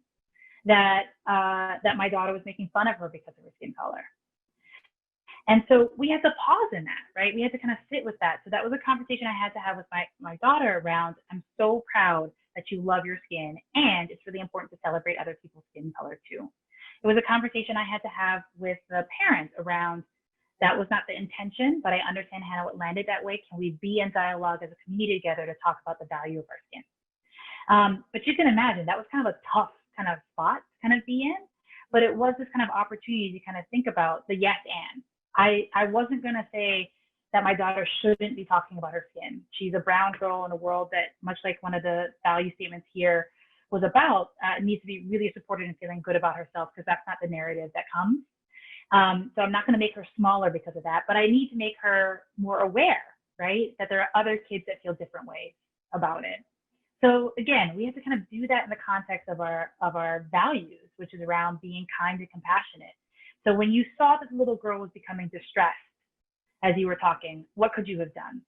that my daughter was making fun of her because of her skin color. And so we had to pause in that, right? We had to kind of sit with that. So that was a conversation I had to have with my daughter around, I'm so proud that you love your skin, and it's really important to celebrate other people's skin color too. It was a conversation I had to have with the parents around, that was not the intention, but I understand how it landed that way. Can we be in dialogue as a community together to talk about the value of our skin? But you can imagine that was kind of a tough kind of spot to kind of be in, but it was this kind of opportunity to kind of think about the yes and. I wasn't going to say that my daughter shouldn't be talking about her skin. She's a brown girl in a world that, much like one of the value statements here was about, needs to be really supported and feeling good about herself, because that's not the narrative that comes. So I'm not going to make her smaller because of that, but I need to make her more aware, right? That there are other kids that feel different ways about it. So again, we have to kind of do that in the context of our values, which is around being kind and compassionate. So when you saw that the little girl was becoming distressed as you were talking, what could you have done?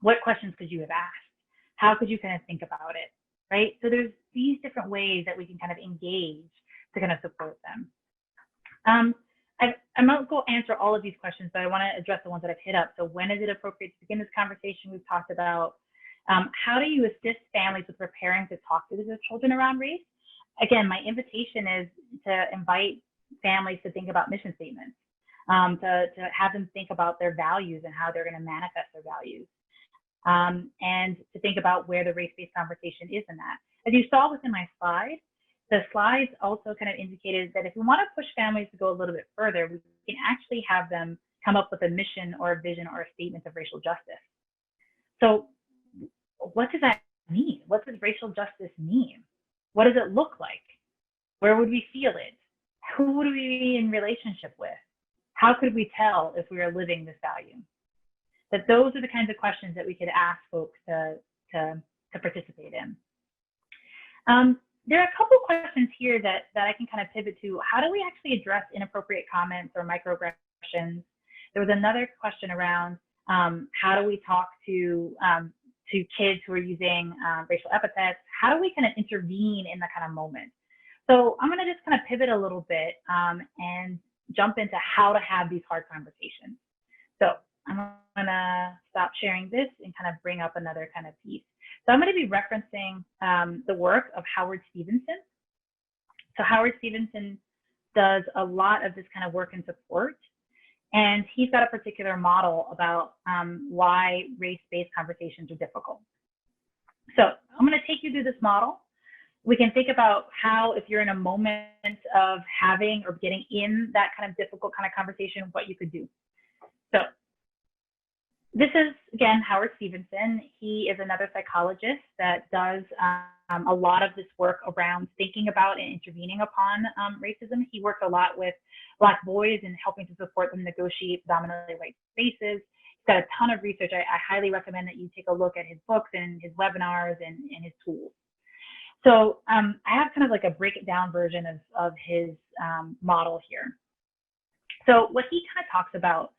What questions could you have asked? How could you kind of think about it, right? So there's these different ways that we can kind of engage to kind of support them. I won't go answer all of these questions, but I want to address the ones that I've hit up. So when is it appropriate to begin this conversation? We've talked about how do you assist families with preparing to talk to their children around race? Again, my invitation is to invite families to think about mission statements, to have them think about their values and how they're going to manifest their values, and to think about where the race-based conversation is in that. As you saw within my slide, the slides also kind of indicated that if we want to push families to go a little bit further, we can actually have them come up with a mission or a vision or a statement of racial justice. So what does that mean? What does racial justice mean? What does it look like? Where would we feel it? Who would we be in relationship with? How could we tell if we are living this value? That those are the kinds of questions that we could ask folks to participate in. There are a couple questions here that I can kind of pivot to. How do we actually address inappropriate comments or microaggressions? There was another question around how do we talk to kids who are using racial epithets? How do we kind of intervene in that kind of moment? So I'm going to just kind of pivot a little bit and jump into how to have these hard conversations. So I'm going to stop sharing this and kind of bring up another kind of piece. So I'm going to be referencing the work of Howard Stevenson. So Howard Stevenson does a lot of this kind of work and support. And he's got a particular model about why race-based conversations are difficult. So I'm going to take you through this model. We can think about how, if you're in a moment of having or getting in that kind of difficult kind of conversation, what you could do. So this is, again, Howard Stevenson. He is another psychologist that does a lot of this work around thinking about and intervening upon racism. He works a lot with Black boys and helping to support them negotiate predominantly white spaces. He's got a ton of research. I highly recommend that you take a look at his books and his webinars and his tools. So I have kind of like a break it down version of his model here. So what he kind of talks about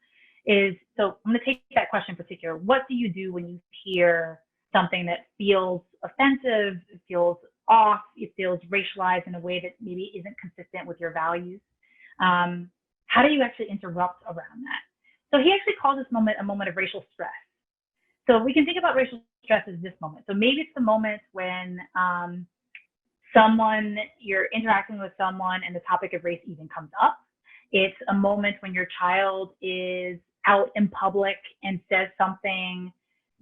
is, so I'm going to take that question in particular. What do you do when you hear something that feels offensive, it feels off, it feels racialized in a way that maybe isn't consistent with your values? How do you actually interrupt around that? So he actually calls this moment a moment of racial stress. So we can think about racial stress as this moment. So maybe it's the moment when you're interacting with someone and the topic of race even comes up. It's a moment when your child is out in public and says something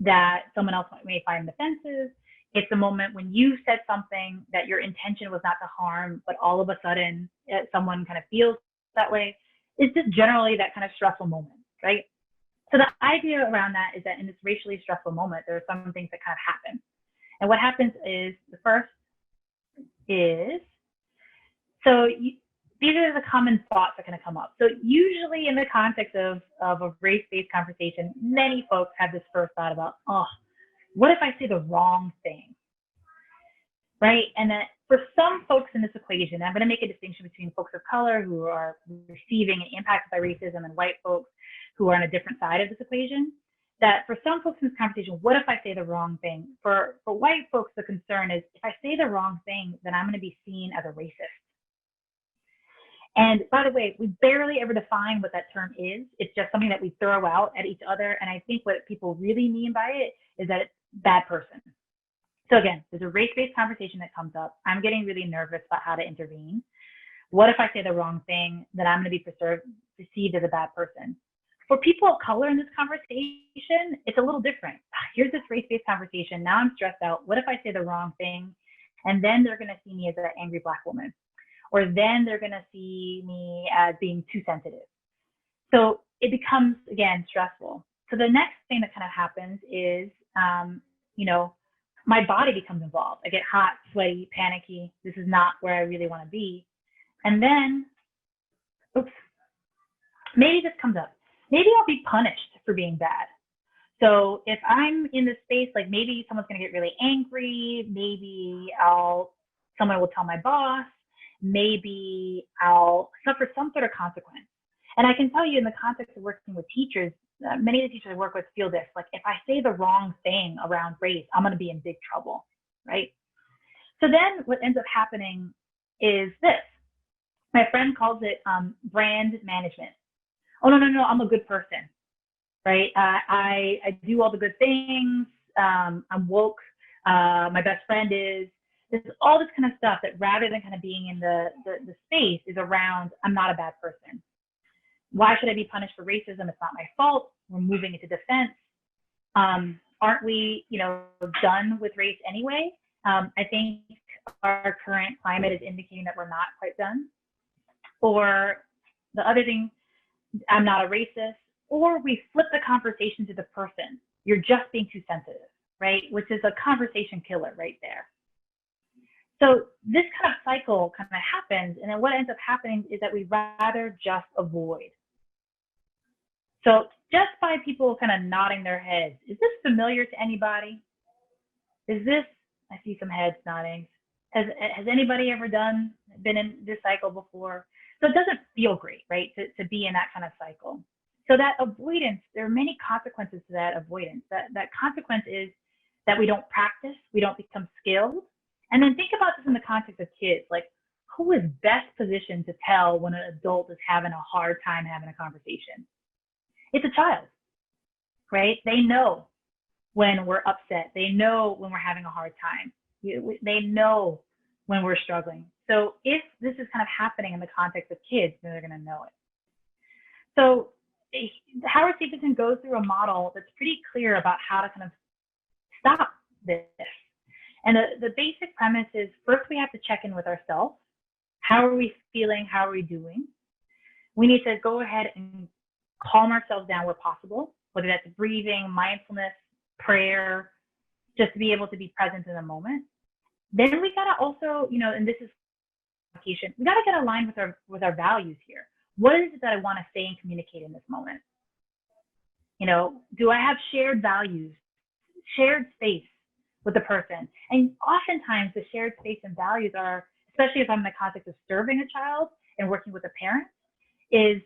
that someone else may find offensive. It's a moment when you said something that your intention was not to harm, but all of a sudden someone kind of feels that way. It's just generally that kind of stressful moment, right? So the idea around that is that in this racially stressful moment, there are some things that kind of happen. And what happens is, the first is, these are the common thoughts that are going to come up. So usually in the context of a race-based conversation, many folks have this first thought about, oh, what if I say the wrong thing, right? And that for some folks in this equation, I'm going to make a distinction between folks of color who are receiving and impacted by racism and white folks who are on a different side of this equation. That for some folks in this conversation, what if I say the wrong thing? For white folks, the concern is, if I say the wrong thing, then I'm going to be seen as a racist. And by the way, we barely ever define what that term is. It's just something that we throw out at each other. And I think what people really mean by it is that it's bad person. So again, there's a race-based conversation that comes up. I'm getting really nervous about how to intervene. What if I say the wrong thing? Then I'm going to be perceived as a bad person. For people of color in this conversation, it's a little different. Here's this race-based conversation. Now I'm stressed out. What if I say the wrong thing? And then they're going to see me as an angry Black woman. Or then they're going to see me as being too sensitive. So it becomes, again, stressful. So the next thing that kind of happens is, my body becomes involved. I get hot, sweaty, panicky. This is not where I really want to be. And then, maybe this comes up. Maybe I'll be punished for being bad. So if I'm in this space, like maybe someone's going to get really angry, maybe someone will tell my boss, maybe I'll suffer some sort of consequence. And I can tell you in the context of working with teachers, many of the teachers I work with feel this, like if I say the wrong thing around race, I'm going to be in big trouble, right? So then what ends up happening is this. My friend calls it brand management. Oh, no, I'm a good person, right? I do all the good things. I'm woke. My best friend is. This is all this kind of stuff that rather than kind of being in the space is around, I'm not a bad person. Why should I be punished for racism? It's not my fault. We're moving into defense. Aren't we, done with race anyway? I think our current climate is indicating that we're not quite done. Or the other thing, I'm not a racist. Or we flip the conversation to the person. You're just being too sensitive, right? Which is a conversation killer right there. So this kind of cycle kind of happens, and then what ends up happening is that we'd rather just avoid. So just by people kind of nodding their heads, is this familiar to anybody? I see some heads nodding. Has anybody ever been in this cycle before? So it doesn't feel great, right, to be in that kind of cycle. So that avoidance, there are many consequences to that avoidance. That consequence is that we don't practice, we don't become skilled. And then think about this in the context of kids, like who is best positioned to tell when an adult is having a hard time having a conversation? It's a child, right? They know when we're upset. They know when we're having a hard time. They know when we're struggling. So if this is kind of happening in the context of kids, then they're going to know it. So Howard Stephenson goes through a model that's pretty clear about how to kind of stop this. And the basic premise is, first we have to check in with ourselves. How are we feeling? How are we doing? We need to go ahead and calm ourselves down where possible, whether that's breathing, mindfulness, prayer, just to be able to be present in the moment. Then we gotta also, and this is communication, we gotta get aligned with our values here. What is it that I want to say and communicate in this moment? Do I have shared values, shared space with the person? And oftentimes the shared space and values are, especially if I'm in the context of serving a child and working with a parent, is,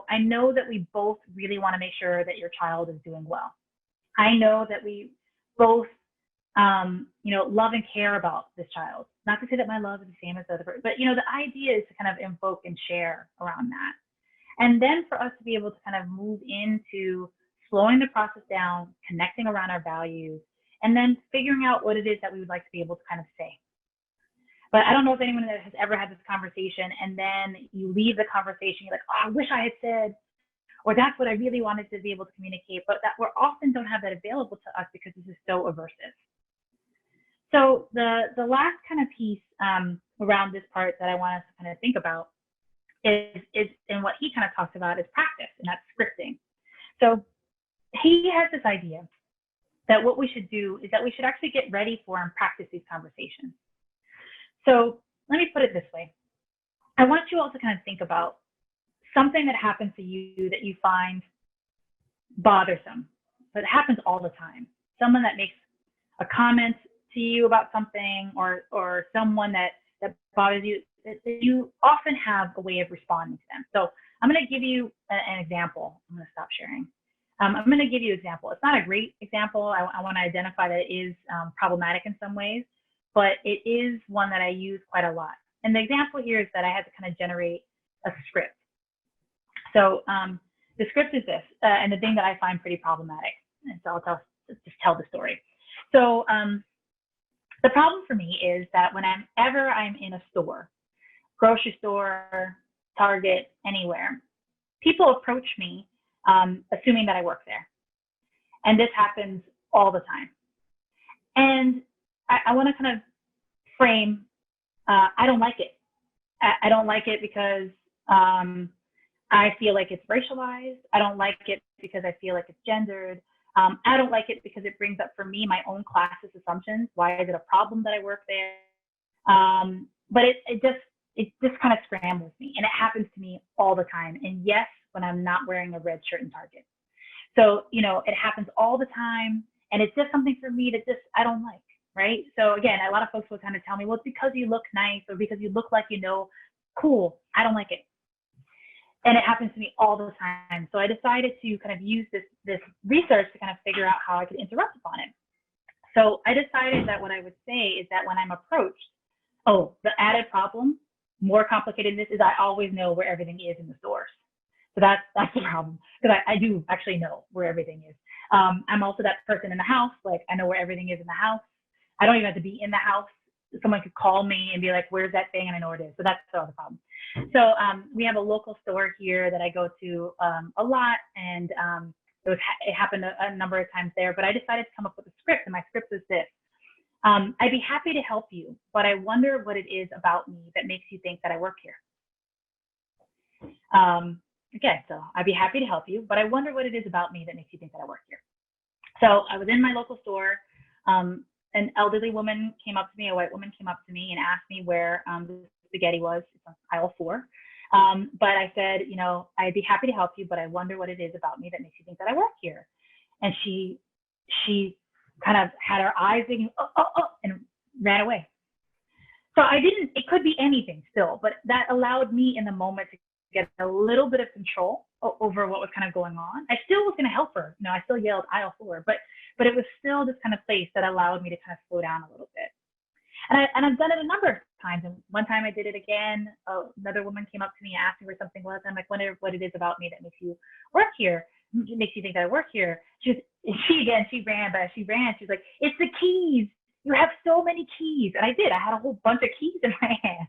I know that we both really want to make sure that your child is doing well. I know that we both, love and care about this child. Not to say that my love is the same as the other person, but, the idea is to kind of invoke and share around that. And then for us to be able to kind of move into slowing the process down, connecting around our values, and then figuring out what it is that we would like to be able to kind of say. But I don't know if anyone that has ever had this conversation and then you leave the conversation, you're like, oh, I wish I had said, or that's what I really wanted to be able to communicate, but that we often don't have that available to us because this is so aversive. So the last kind of piece around this part that I want us to kind of think about is and what he kind of talks about is practice, and that's scripting. So he has this idea that what we should do is that we should actually get ready for and practice these conversations. So let me put it this way. I want you all to kind of think about something that happens to you that you find bothersome, but it happens all the time. Someone that makes a comment to you about something, or someone that bothers you, that you often have a way of responding to them. So I'm going to give you an example. I'm going to stop sharing. I'm going to give you an example. It's not a great example. I want to identify that it is problematic in some ways, but it is one that I use quite a lot. And the example here is that I had to kind of generate a script. So the script is this, and the thing that I find pretty problematic. And so I'll just tell the story. So the problem for me is that whenever I'm in a store, grocery store, Target, anywhere, people approach me assuming that I work there. And this happens all the time. And I want to kind of frame, I don't like it. I don't like it because I feel like it's racialized. I don't like it because I feel like it's gendered. I don't like it because it brings up for me my own classist assumptions. Why is it a problem that I work there? But it just kind of scrambles me, and it happens to me all the time. And yes, when I'm not wearing a red shirt in Target. So, you know, it happens all the time. And it's just something for me that just, I don't like, right? So again, a lot of folks will kind of tell me, well, it's because you look nice or because you look like, you know, cool. I don't like it. And it happens to me all the time. So I decided to kind of use this research to kind of figure out how I could interrupt upon it. So I decided that what I would say is that when I'm approached, oh, the added problem, more complicated than this, is I always know where everything is in the stores. So that's the problem, because I do actually know where everything is. I'm also that person in the house, like I know where everything is in the house. I don't even have to be in the house. Someone could call me and be like, where's that thing? And I know where it is. So that's the problem. So we have a local store here that I go to a lot, and it happened a number of times there, but I decided to come up with a script, and my script is this. I'd be happy to help you, but I wonder what it is about me that makes you think that I work here. Again, so I'd be happy to help you, but I wonder what it is about me that makes you think that I work here. So I was in my local store. An elderly woman came up to me, a white woman came up to me and asked me where the spaghetti was. It's on aisle 4. But I said, you know, I'd be happy to help you, but I wonder what it is about me that makes you think that I work here. And she kind of had her eyes thinking, and ran away. So it could be anything still, but that allowed me in the moment to get a little bit of control over what was kind of going on. I still was going to help her. You know, I still yelled aisle 4, but it was still this kind of place that allowed me to kind of slow down a little bit. And I've done it a number of times. And one time I did it again. Another woman came up to me and asked me where something was. And I'm like, wonder what it is about me that makes you work here. It makes you think that I work here. She ran. She's like, it's the keys. You have so many keys. And I did. I had a whole bunch of keys in my hand.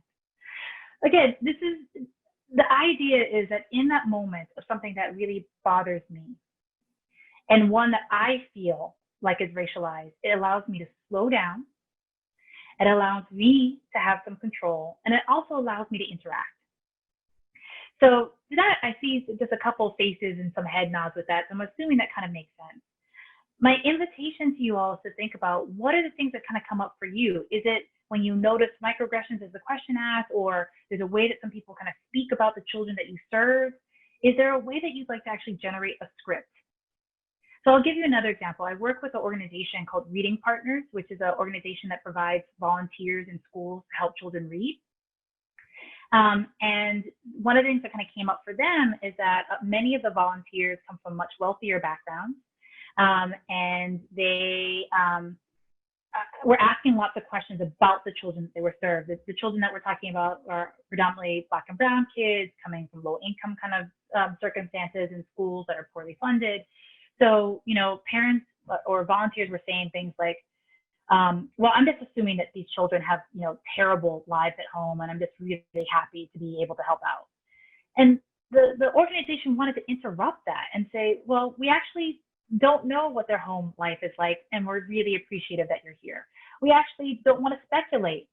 Again, the idea is that in that moment of something that really bothers me, and one that I feel like is racialized, it allows me to slow down. It allows me to have some control, and it also allows me to interact. So that, I see just a couple of faces and some head nods with that. So I'm assuming that kind of makes sense. My invitation to you all is to think about, what are the things that kind of come up for you? Is it when you notice microaggressions as the question asked, or there's a way that some people kind of speak about the children that you serve? Is there a way that you'd like to actually generate a script? So I'll give you another example. I work with an organization called Reading Partners, which is an organization that provides volunteers in schools to help children read. And one of the things that kind of came up for them is that many of the volunteers come from much wealthier backgrounds. And they were asking lots of questions about the children that they were served. The children that we're talking about are predominantly Black and brown kids coming from low income kind of circumstances in schools that are poorly funded. So, you know, parents or volunteers were saying things like, well, I'm just assuming that these children have, you know, terrible lives at home, and I'm just really happy to be able to help out. And the organization wanted to interrupt that and say, well, we actually don't know what their home life is like, and we're really appreciative that you're here. We actually don't want to speculate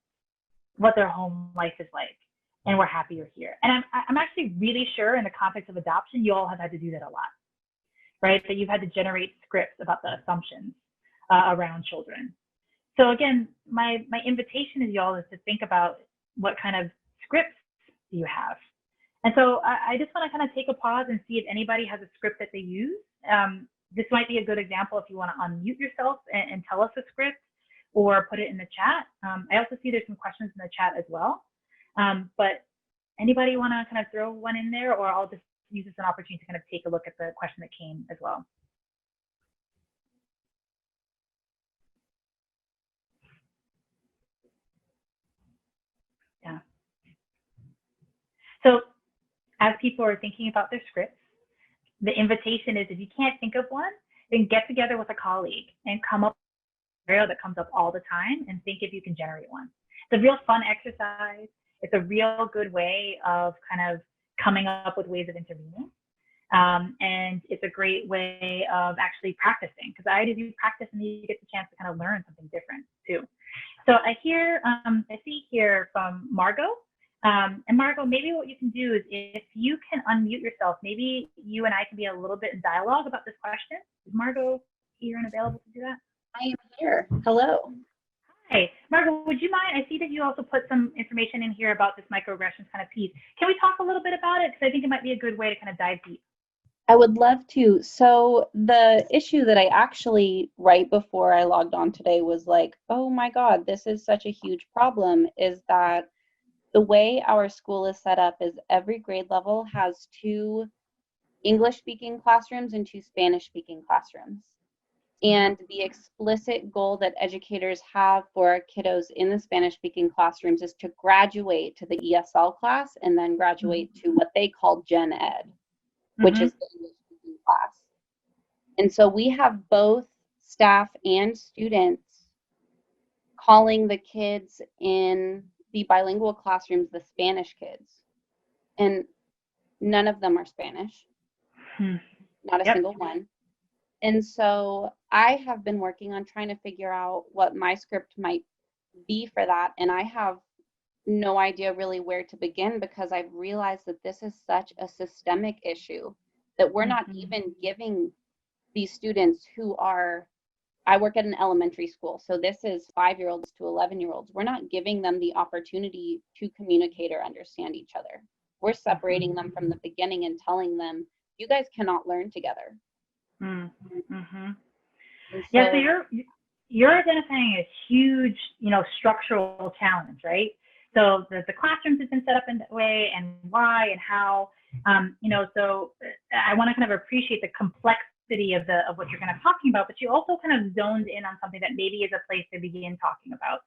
what their home life is like, and we're happy you're here. And I'm actually really sure in the context of adoption, you all have had to do that a lot, right? That you've had to generate scripts about the assumptions around children. So again, my invitation is y'all is to think about what kind of scripts do you have. And so I just want to kind of take a pause and see if anybody has a script that they use. This might be a good example if you want to unmute yourself and tell us a script, or put it in the chat. I also see there's some questions in the chat as well. But anybody want to kind of throw one in there, or I'll just use this as an opportunity to kind of take a look at the question that came as well. Yeah. So as people are thinking about their scripts, the invitation is, if you can't think of one, then get together with a colleague and come up with a scenario that comes up all the time and think if you can generate one. It's a real fun exercise. It's a real good way of kind of coming up with ways of intervening. And it's a great way of actually practicing, because I do practice and you get the chance to kind of learn something different too. So I see here from Margot. And Margot, maybe what you can do is, if you can unmute yourself, maybe you and I can be a little bit in dialogue about this question. Is Margot here and available to do that? I am here. Hello. Margot, would you mind? I see that you also put some information in here about this microaggressions kind of piece. Can we talk a little bit about it? Because I think it might be a good way to kind of dive deep. I would love to. So the issue that I actually, right before I logged on today, was like, oh my God, this is such a huge problem, is that the way our school is set up is every grade level has 2 English-speaking classrooms and 2 Spanish-speaking classrooms. And the explicit goal that educators have for our kiddos in the Spanish-speaking classrooms is to graduate to the ESL class and then graduate to what they call Gen Ed, which is the English-speaking class. And so we have both staff and students calling the kids in the bilingual classrooms the Spanish kids. And none of them are Spanish, not a single one. And so I have been working on trying to figure out what my script might be for that. And I have no idea really where to begin, because I've realized that this is such a systemic issue that we're not even giving these students who are, I work at an elementary school, so this is 5-year-olds to 11-year-olds. We're not giving them the opportunity to communicate or understand each other. We're separating them from the beginning and telling them, you guys cannot learn together. Yeah, so you're identifying a huge, structural challenge, right? So the classrooms have been set up in that way, and why and how, so I want to kind of appreciate the complexity of what you're kind of talking about, but you also kind of zoned in on something that maybe is a place to begin talking about.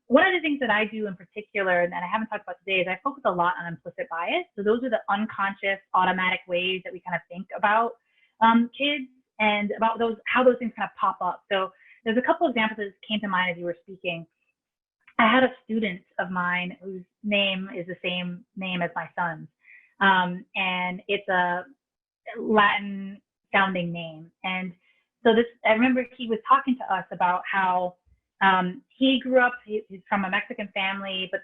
One of the things that I do in particular, and I haven't talked about today, is I focus a lot on implicit bias. So those are the unconscious, automatic ways that we kind of think about kids, and about how those things kind of pop up. So there's a couple examples that came to mind as you were speaking. I had a student of mine whose name is the same name as my son's, and it's a Latin sounding name. And so I remember he was talking to us about how he grew up, he's from a Mexican family, but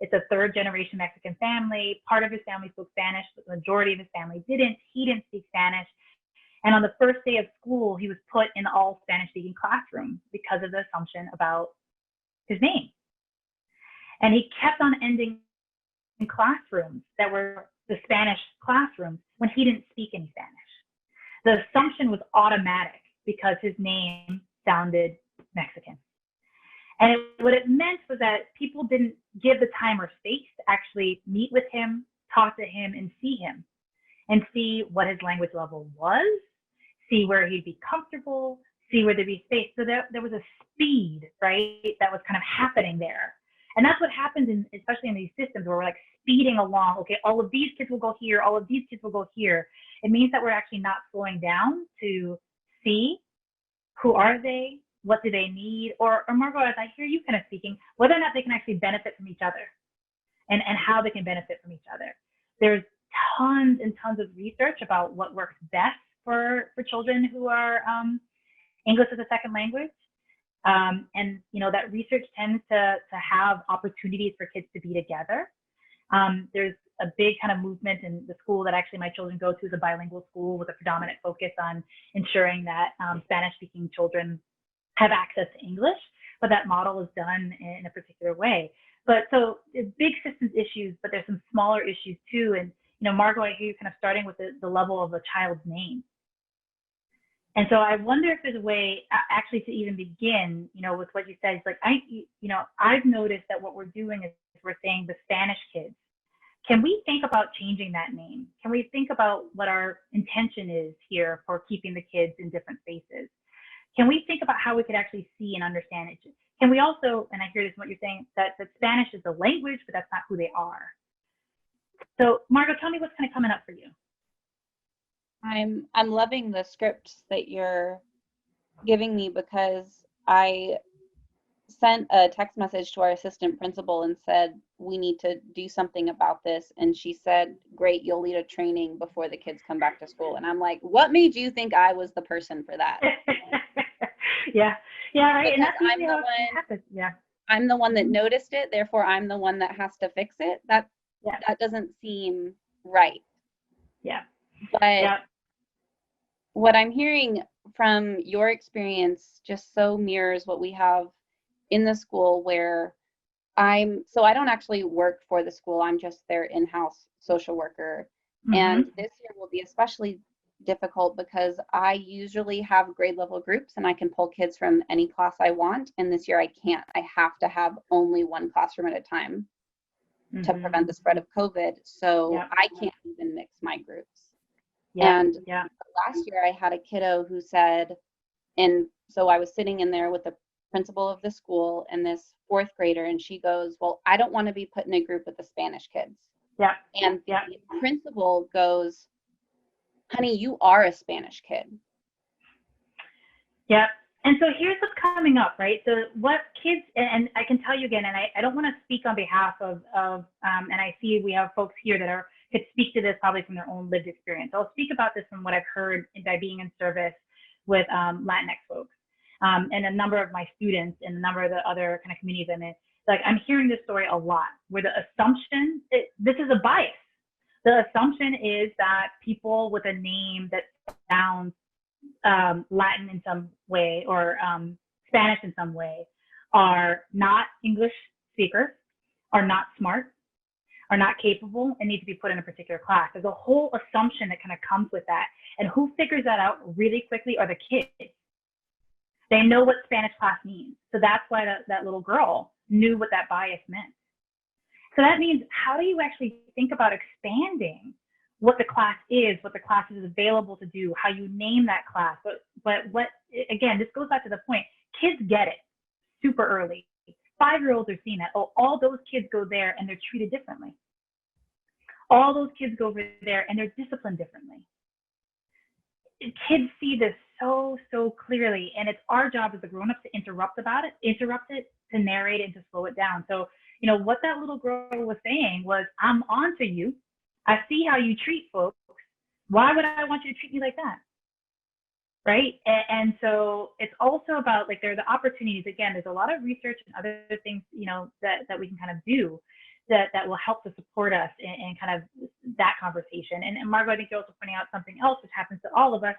it's a 3rd generation Mexican family. Part of his family spoke Spanish, but the majority of his family didn't. He didn't speak Spanish. And on the first day of school, he was put in the all Spanish-speaking classroom because of the assumption about his name. And he kept on ending in classrooms that were the Spanish classrooms when he didn't speak any Spanish. The assumption was automatic because his name sounded Mexican. And what it meant was that people didn't give the time or space to actually meet with him, talk to him, and see him, and see what his language level was, see where he'd be comfortable, see where there'd be space. So there was a speed, right, that was kind of happening there. And that's what happens especially in these systems where we're like speeding along. Okay, all of these kids will go here, all of these kids will go here. It means that we're actually not slowing down to see who are they, what do they need, or Margot, as I hear you kind of speaking, whether or not they can actually benefit from each other, and how they can benefit from each other. There's tons and tons of research about what works best for children who are English as a second language. And that research tends to have opportunities for kids to be together. There's a big kind of movement in the school that actually my children go to, is a bilingual school with a predominant focus on ensuring that Spanish-speaking children have access to English, but that model is done in a particular way. But so there's big systems issues, but there's some smaller issues too. And Margot, I hear you kind of starting with the level of a child's name. And so I wonder if there's a way actually to even begin, with what you said. It's like, I've noticed that what we're doing is we're saying the Spanish kids. Can we think about changing that name? Can we think about what our intention is here for keeping the kids in different spaces? Can we think about how we could actually see and understand it? Can we also, and I hear this in what you're saying, that Spanish is the language, but that's not who they are. So Margot, tell me what's kind of coming up for you. I'm loving the scripts that you're giving me, because I sent a text message to our assistant principal and said, we need to do something about this. And she said, great, you'll lead a training before the kids come back to school. And I'm like, what made you think I was the person for that? Yeah, right. And that's I'm the one. Yeah, I'm the one that noticed it. Therefore, I'm the one that has to fix it. That doesn't seem right. Yeah. But what I'm hearing from your experience just so mirrors what we have in the school where so I don't actually work for the school. I'm just their in-house social worker. And this year will be especially difficult because I usually have grade level groups and I can pull kids from any class I want. And this year I can't. I have to have only one classroom at a time to prevent the spread of COVID. So I can't even mix my groups. And last year I had a kiddo who said, and so I was sitting in there with the principal of the school and this fourth grader, and she goes, well, I don't want to be put in a group with the Spanish kids. And the principal goes, honey, you are a Spanish kid. And so here's what's coming up, right? So what kids, and I can tell you again, and I don't want to speak on behalf of and I see we have folks here that could speak to this probably from their own lived experience. I'll speak about this from what I've heard by being in service with Latinx folks and a number of my students and a number of the other kind of communities I'm in. Like, I'm hearing this story a lot where the assumption, this is a bias. The assumption is that people with a name that sounds Latin in some way or Spanish in some way are not English speakers, are not smart, are not capable, and need to be put in a particular class. There's a whole assumption that kind of comes with that. And who figures that out really quickly are the kids. They know what Spanish class means. So that's why that little girl knew what that bias meant. So that means, how do you actually think about expanding what the class is, what the class is available to do, how you name that class? But what, again, this goes back to the point, kids get it super early. 5-year-olds are seeing that, oh, all those kids go there and they're treated differently. All those kids go over there and they're disciplined differently. Kids see this so clearly, and it's our job as the grown-ups to interrupt it, to narrate it, and to slow it down. So, you know, what that little girl was saying was, I'm on to you. I see how you treat folks. Why would I want you to treat me like that? Right? And so it's also about, like, there are the opportunities. Again, there's a lot of research and other things, you know, that we can kind of do that will help to support us in kind of that conversation. And Margot, I think you're also pointing out something else which happens to all of us,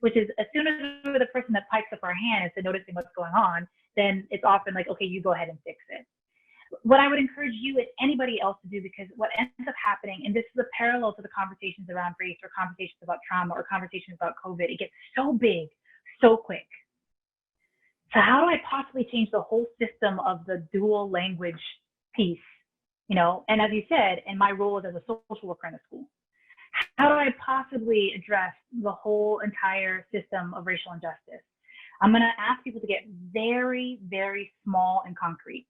which is, as soon as we're the person that pipes up our hand instead of noticing what's going on, then it's often like, okay, you go ahead and fix it. What I would encourage you and anybody else to do, because what ends up happening, and this is a parallel to the conversations around race or conversations about trauma or conversations about COVID, it gets so big, so quick. So how do I possibly change the whole system of the dual language piece? You know, and as you said, in my role as a social worker in the school, how do I possibly address the whole entire system of racial injustice? I'm going to ask people to get very, very small and concrete.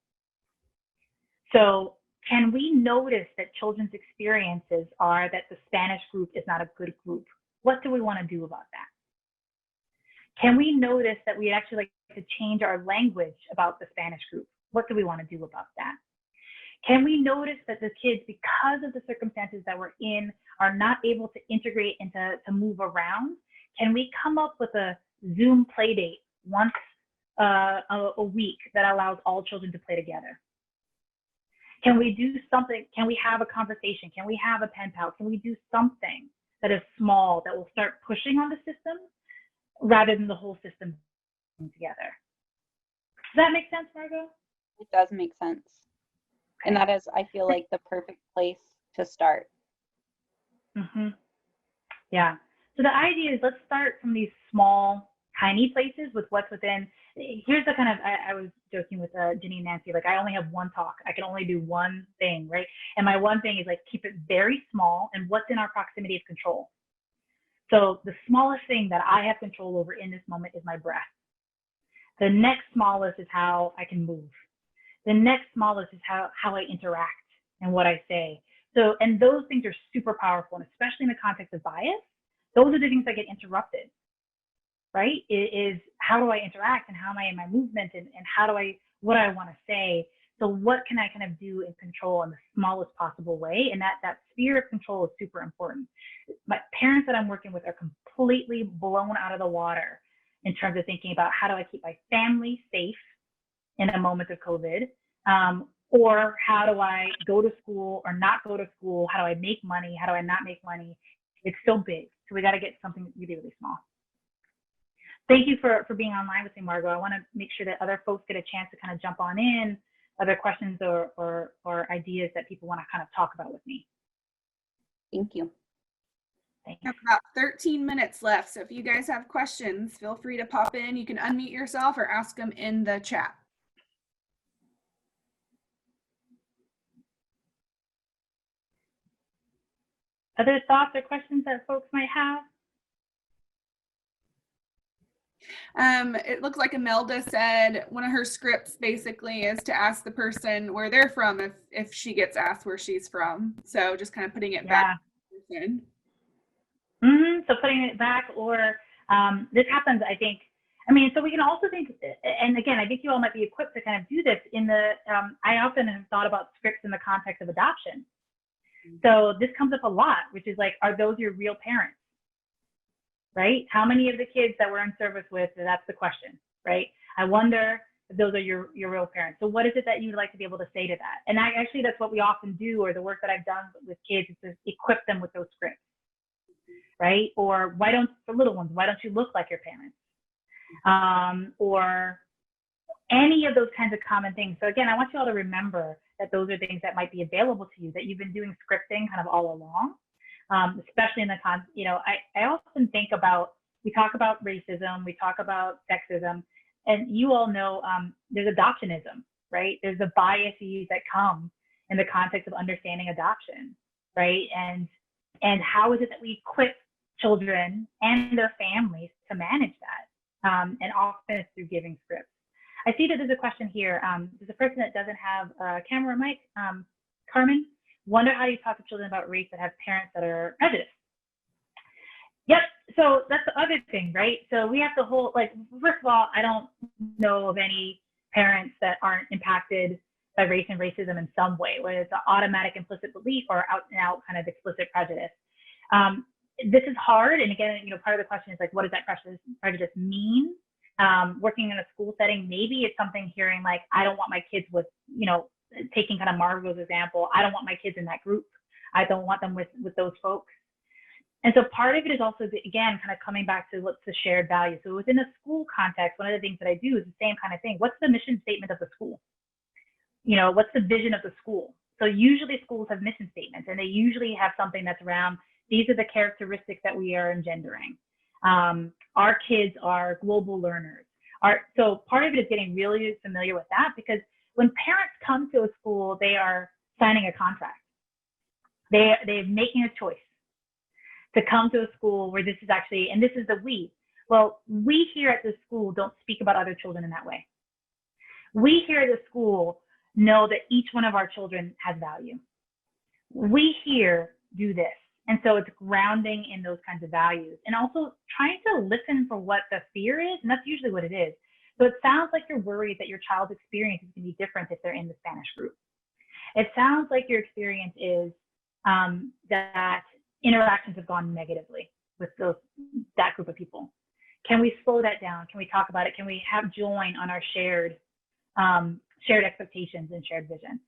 So can we notice that children's experiences are that the Spanish group is not a good group? What do we want to do about that? Can we notice that we actually like to change our language about the Spanish group? What do we want to do about that? Can we notice that the kids, because of the circumstances that we're in, are not able to integrate and to move around? Can we come up with a Zoom play date once a week that allows all children to play together? Can we do something? Can we have a conversation? Can we have a pen pal? Can we do something that is small that will start pushing on the system rather than the whole system together? Does that make sense, Margot? It does make sense. And that is, I feel like, the perfect place to start. Yeah. So the idea is, let's start from these small, tiny places with what's within. Here's the kind of, I was joking with Jenny and Nancy, like, I only have one talk. I can only do one thing, right? And my one thing is, like, keep it very small, and what's in our proximity of control. So the smallest thing that I have control over in this moment is my breath. The next smallest is how I can move. The next smallest is how I interact and what I say. So, and those things are super powerful, and especially in the context of bias, those are the things that get interrupted, right? It is, how do I interact, and how am I in my movement, and what I want to say. So what can I kind of do and control in the smallest possible way? And that sphere of control is super important. My parents that I'm working with are completely blown out of the water in terms of thinking about, how do I keep my family safe in a moment of COVID, or how do I go to school or not go to school? How do I make money? How do I not make money? It's so big. So we got to get something really, really small. Thank you for being online with me, Margot. I want to make sure that other folks get a chance to kind of jump on in, other questions or ideas that people want to kind of talk about with me. Thank you. We have about 13 minutes left, so if you guys have questions, feel free to pop in. You can unmute yourself or ask them in the chat. Other thoughts or questions that folks might have? It looks like Imelda said one of her scripts basically is to ask the person where they're from if she gets asked where she's from. So just kind of putting it back to the person. So putting it back, or this happens, I think. I mean, so we can also think, and again, I think you all might be equipped to kind of do this in the, I often have thought about scripts in the context of adoption. So this comes up a lot, which is like, are those your real parents? Right? How many of the kids that we're in service with, that's the question, right? I wonder if those are your real parents. So what is it that you'd like to be able to say to that? And actually, that's what we often do, or the work that I've done with kids is to equip them with those scripts, right? Or for little ones, why don't you look like your parents? Or any of those kinds of common things. So again, I want you all to remember that those are things that might be available to you, that you've been doing scripting kind of all along. Especially in the I often think about, we talk about racism, we talk about sexism, and you all know there's adoptionism, right? There's the biases that come in the context of understanding adoption, right? And how is it that we equip children and their families to manage that? And often it's through giving scripts. I see that there's a question here. There's a person that doesn't have a camera mic, Carmen. Wonder how you talk to children about race that have parents that are prejudiced. Yep, so that's the other thing, right? So we have to hold, like, first of all, I don't know of any parents that aren't impacted by race and racism in some way, whether it's an automatic implicit belief or out and out kind of explicit prejudice. This is hard, and again, part of the question is like, what does that prejudice mean? Working in a school setting, maybe it's something hearing like, I don't want my kids with, taking kind of Margot's example, I don't want my kids in that group. I don't want them with those folks. And so part of it is also, again, kind of coming back to what's the shared value. So within a school context, one of the things that I do is the same kind of thing. What's the mission statement of the school? What's the vision of the school? So usually schools have mission statements, and they usually have something that's around, these are the characteristics that we are engendering. Our kids are global learners. So part of it is getting really familiar with that, because when parents come to a school, they are signing a contract. They're making a choice to come to a school where this is actually, and this is the we. Well, we here at the school don't speak about other children in that way. We here at the school know that each one of our children has value. We here do this. And so it's grounding in those kinds of values, and also trying to listen for what the fear is. And that's usually what it is. So it sounds like you're worried that your child's experience is going to be different if they're in the Spanish group. It sounds like your experience is that interactions have gone negatively with that group of people. Can we slow that down? Can we talk about it? Can we join on our shared expectations and shared vision?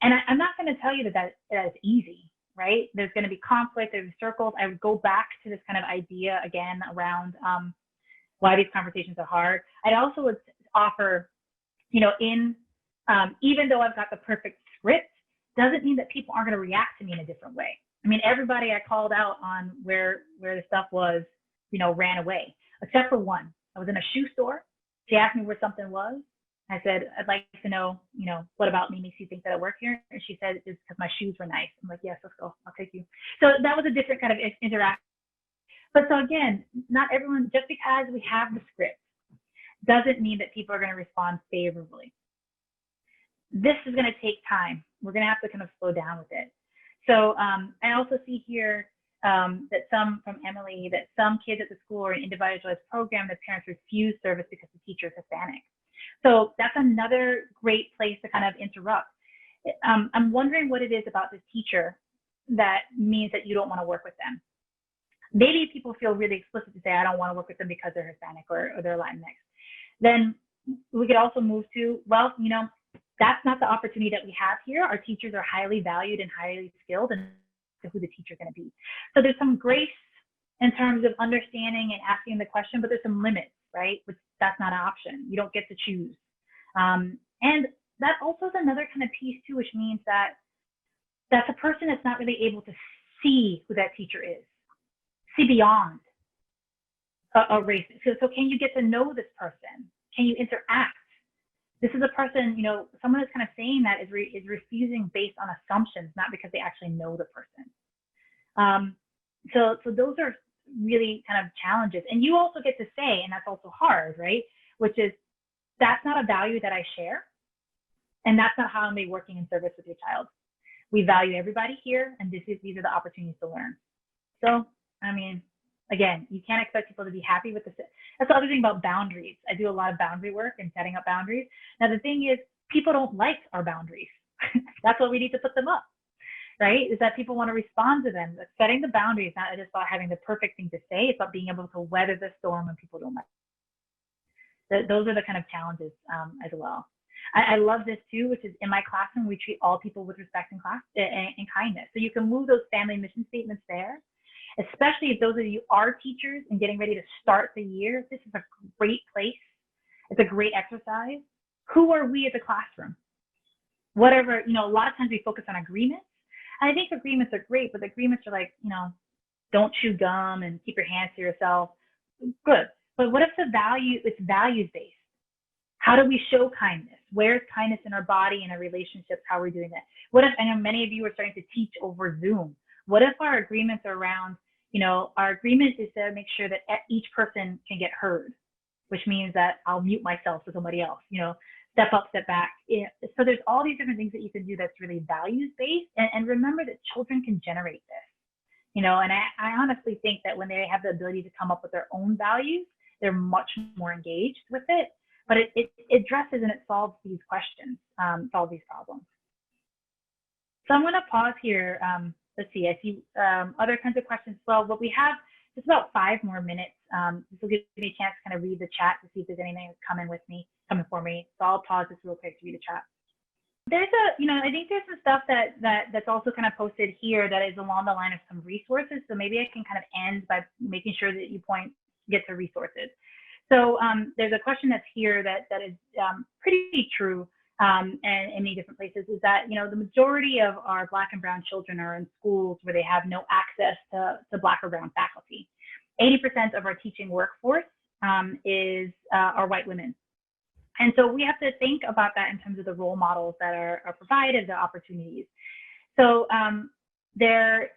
And I'm not going to tell you that is easy, right? There's going to be conflict, there's circles. I would go back to this kind of idea again around why these conversations are hard. I'd also would offer, even though I've got the perfect script, doesn't mean that people aren't going to react to me in a different way. I mean, everybody I called out on where the stuff was, ran away, except for one. I was in a shoe store. She asked me where something was. I said, I'd like to know, what about me makes you think that I work here? And she said, it's because my shoes were nice. I'm like, yes, let's go. I'll take you. So that was a different kind of interaction. But so again, not everyone, just because we have the script, doesn't mean that people are going to respond favorably. This is going to take time. We're going to have to kind of slow down with it. So I also see here that some kids at the school are in an individualized program, the parents refuse service because the teacher is Hispanic. So that's another great place to kind of interrupt. I'm wondering what it is about this teacher that means that you don't want to work with them. Maybe people feel really explicit to say, I don't want to work with them because they're Hispanic or they're Latinx. Then we could also move to, well, that's not the opportunity that we have here. Our teachers are highly valued and highly skilled, and who the teacher is going to be. So there's some grace in terms of understanding and asking the question, but there's some limits right? Which that's not an option. You don't get to choose. And that also is another kind of piece too, which means that that's a person that's not really able to see who that teacher is, see beyond a race. So can you get to know this person? Can you interact? This is a person, someone that's kind of saying that is refusing based on assumptions, not because they actually know the person. So those are really kind of challenges. And you also get to say, and that's also hard, right? Which is, that's not a value that I share. And that's not how I'm be working in service with your child. We value everybody here, and these are the opportunities to learn. So, again, you can't expect people to be happy with this. That's the other thing about boundaries. I do a lot of boundary work and setting up boundaries. Now, the thing is, people don't like our boundaries. That's why we need to put them up, right? Is that people want to respond to them. But setting the boundaries is not just about having the perfect thing to say. It's about being able to weather the storm when people don't like it. Those are the kind of challenges as well. I love this too, which is in my classroom, we treat all people with respect and kindness. So you can move those family mission statements there, especially if those of you are teachers and getting ready to start the year. This is a great place. It's a great exercise. Who are we as a classroom? Whatever, a lot of times we focus on agreements. And I think agreements are great, but agreements are like, don't chew gum and keep your hands to yourself. Good. But what if it's values-based? How do we show kindness? Where's kindness in our body and our relationships? How are we doing that? What if, I know many of you are starting to teach over Zoom. What if our agreements are around, our agreement is to make sure that each person can get heard, which means that I'll mute myself so somebody else, step up, step back. So there's all these different things that you can do that's really values-based. And remember that children can generate this, and I honestly think that when they have the ability to come up with their own values, they're much more engaged with it. But it addresses and it solves these questions, solves these problems. So I'm going to pause here. Let's see, I see other kinds of questions as well, but we have just about 5 more minutes. This will give me a chance to kind of read the chat to see if there's anything that's coming for me. So I'll pause this real quick to read the chat. There's I think there's some stuff that's also kind of posted here that is along the line of some resources. So maybe I can kind of end by making sure that you get to resources. So there's a question that's here that is pretty true and in many different places, is that, the majority of our Black and brown children are in schools where they have no access to Black or brown faculty. 80% of our teaching workforce are white women. And so we have to think about that in terms of the role models that are provided, the opportunities. So there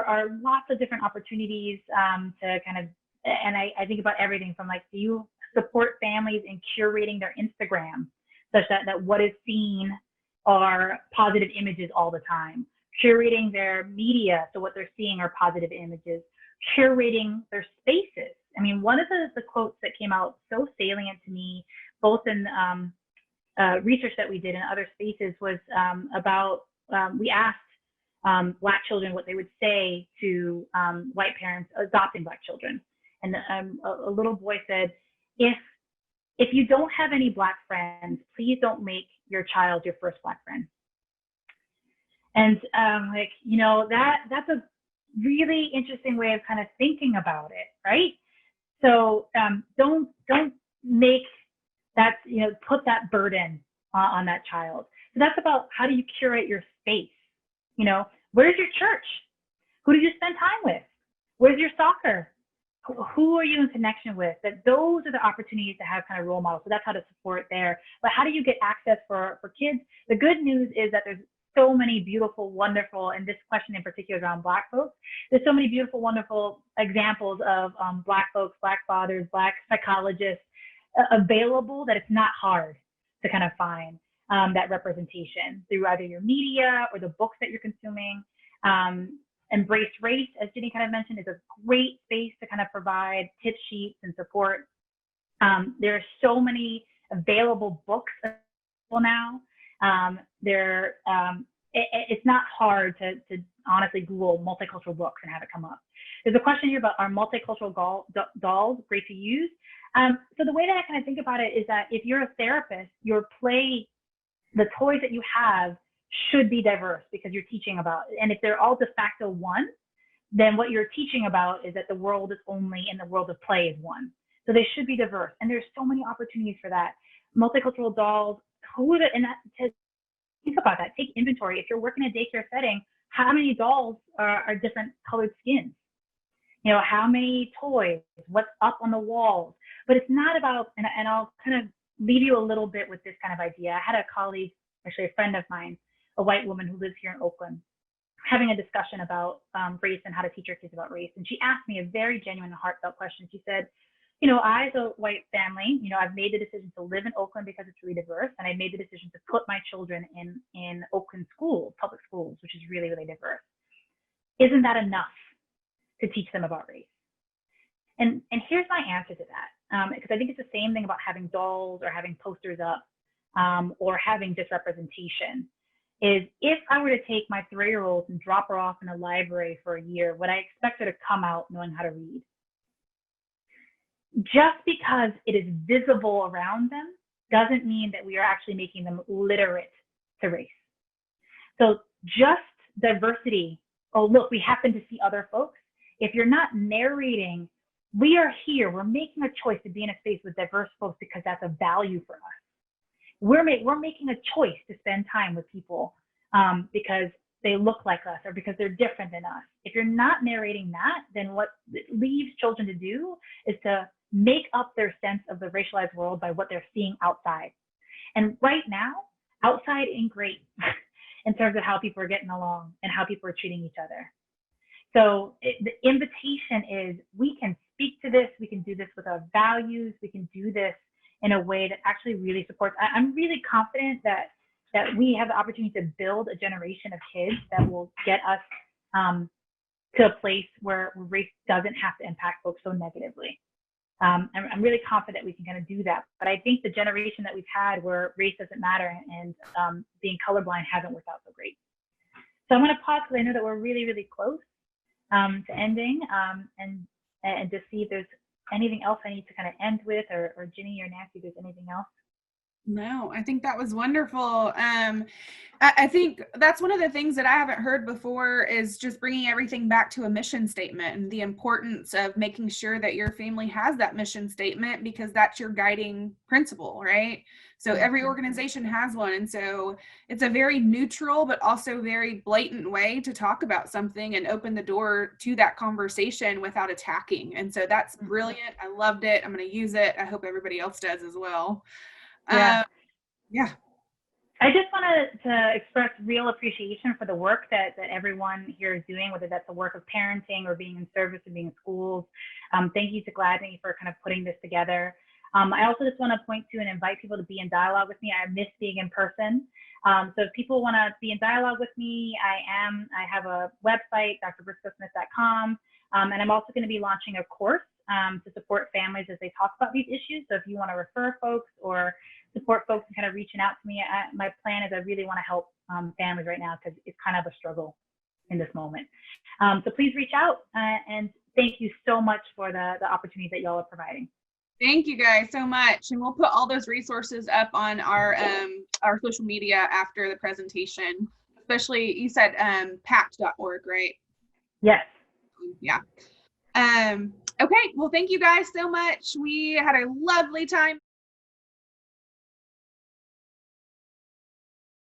are lots of different opportunities to kind of, and I think about everything from like, do you support families in curating their Instagram such that what is seen are positive images all the time, curating their media so what they're seeing are positive images, curating their spaces. I mean, one of the quotes that came out so salient to me, both in research that we did in other spaces, was about, we asked Black children what they would say to white parents adopting Black children. And a little boy said, if you don't have any Black friends, please don't make your child your first Black friend. And that's a really interesting way of kind of thinking about it, right? So don't make that, put that burden on that child. So that's about, how do you curate your space? Where's your church? Who do you spend time with? Where's your soccer? Who are you in connection with? That those are the opportunities to have kind of role models. So that's how to support there. But how do you get access for kids? The good news is that there's so many beautiful, wonderful, and this question in particular is around Black folks. There's so many beautiful, wonderful examples of Black folks, Black fathers, Black psychologists available, that it's not hard to kind of find that representation through either your media or the books that you're consuming. Embrace Race, as Ginny kind of mentioned, is a great space to kind of provide tip sheets and support. There are so many available books now. It's not hard to honestly Google multicultural books and have it come up. There's a question here about, are multicultural dolls great to use? So the way that I kind of think about it is that if you're a therapist, the toys that you have should be diverse because you're teaching about it. And if they're all de facto one, then what you're teaching about is that the world is only in the world of play is one. So they should be diverse. And there's so many opportunities for that. Multicultural dolls, who would, and that, to think about that, take inventory. If you're working in a daycare setting, how many dolls are different colored skins? You know, how many toys, what's up on the walls? But it's not about, and I'll kind of leave you a little bit with this kind of idea. I had a colleague, actually a friend of mine, a white woman who lives here in Oakland, having a discussion about race and how to teach our kids about race. And she asked me a very genuine and heartfelt question. She said, you know, I, as a white family, you know, I've made the decision to live in Oakland because it's really diverse. And I made the decision to put my children in Oakland schools, public schools, which is really, really diverse. Isn't that enough to teach them about race? And here's my answer to that, because I think it's the same thing about having dolls or having posters up or having disrepresentation. Is if I were to take my 3-year-old and drop her off in a library for a year, would I expect her to come out knowing how to read? Just because it is visible around them doesn't mean that we are actually making them literate to race. So just diversity, oh, look, we happen to see other folks. If you're not narrating, we are here, we're making a choice to be in a space with diverse folks because that's a value for us. We're making a choice to spend time with people because they look like us or because they're different than us. If you're not narrating that, then what it leaves children to do is to make up their sense of the racialized world by what they're seeing outside. And right now, outside ain't great in terms of how people are getting along and how people are treating each other. So the invitation is we can speak to this, we can do this with our values, we can do this in a way that actually really supports. I'm really confident that we have the opportunity to build a generation of kids that will get us to a place where race doesn't have to impact folks so negatively. I'm really confident we can kind of do that. But I think the generation that we've had where race doesn't matter and being colorblind hasn't worked out so great. So I'm going to pause because I know that we're really, really close to ending and just see if there's anything else I need to kind of end with, or Ginny or Nancy, if there's anything else. No, I think that was wonderful. I think that's one of the things that I haven't heard before is just bringing everything back to a mission statement and the importance of making sure that your family has that mission statement because that's your guiding principle, right? So every organization has one. And so it's a very neutral, but also very blatant way to talk about something and open the door to that conversation without attacking. And so that's brilliant. I loved it. I'm going to use it. I hope everybody else does as well. Yeah. Yeah. I just wanted to express real appreciation for the work that everyone here is doing, whether that's the work of parenting or being in service or being in schools. Thank you to Gladney for kind of putting this together. I also just want to point to and invite people to be in dialogue with me. I miss being in person. So if people want to be in dialogue with me, I have a website, drbriscoe-smith.com. And I'm also going to be launching a course to support families as they talk about these issues. So if you want to refer folks or support folks and kind of reaching out to me, my plan is I really want to help families right now because it's kind of a struggle in this moment. So please reach out and thank you so much for the opportunities that y'all are providing. Thank you guys so much. And we'll put all those resources up on our social media after the presentation, especially you said pact.org, right? Yes. Yeah. Okay. Well, thank you guys so much. We had a lovely time.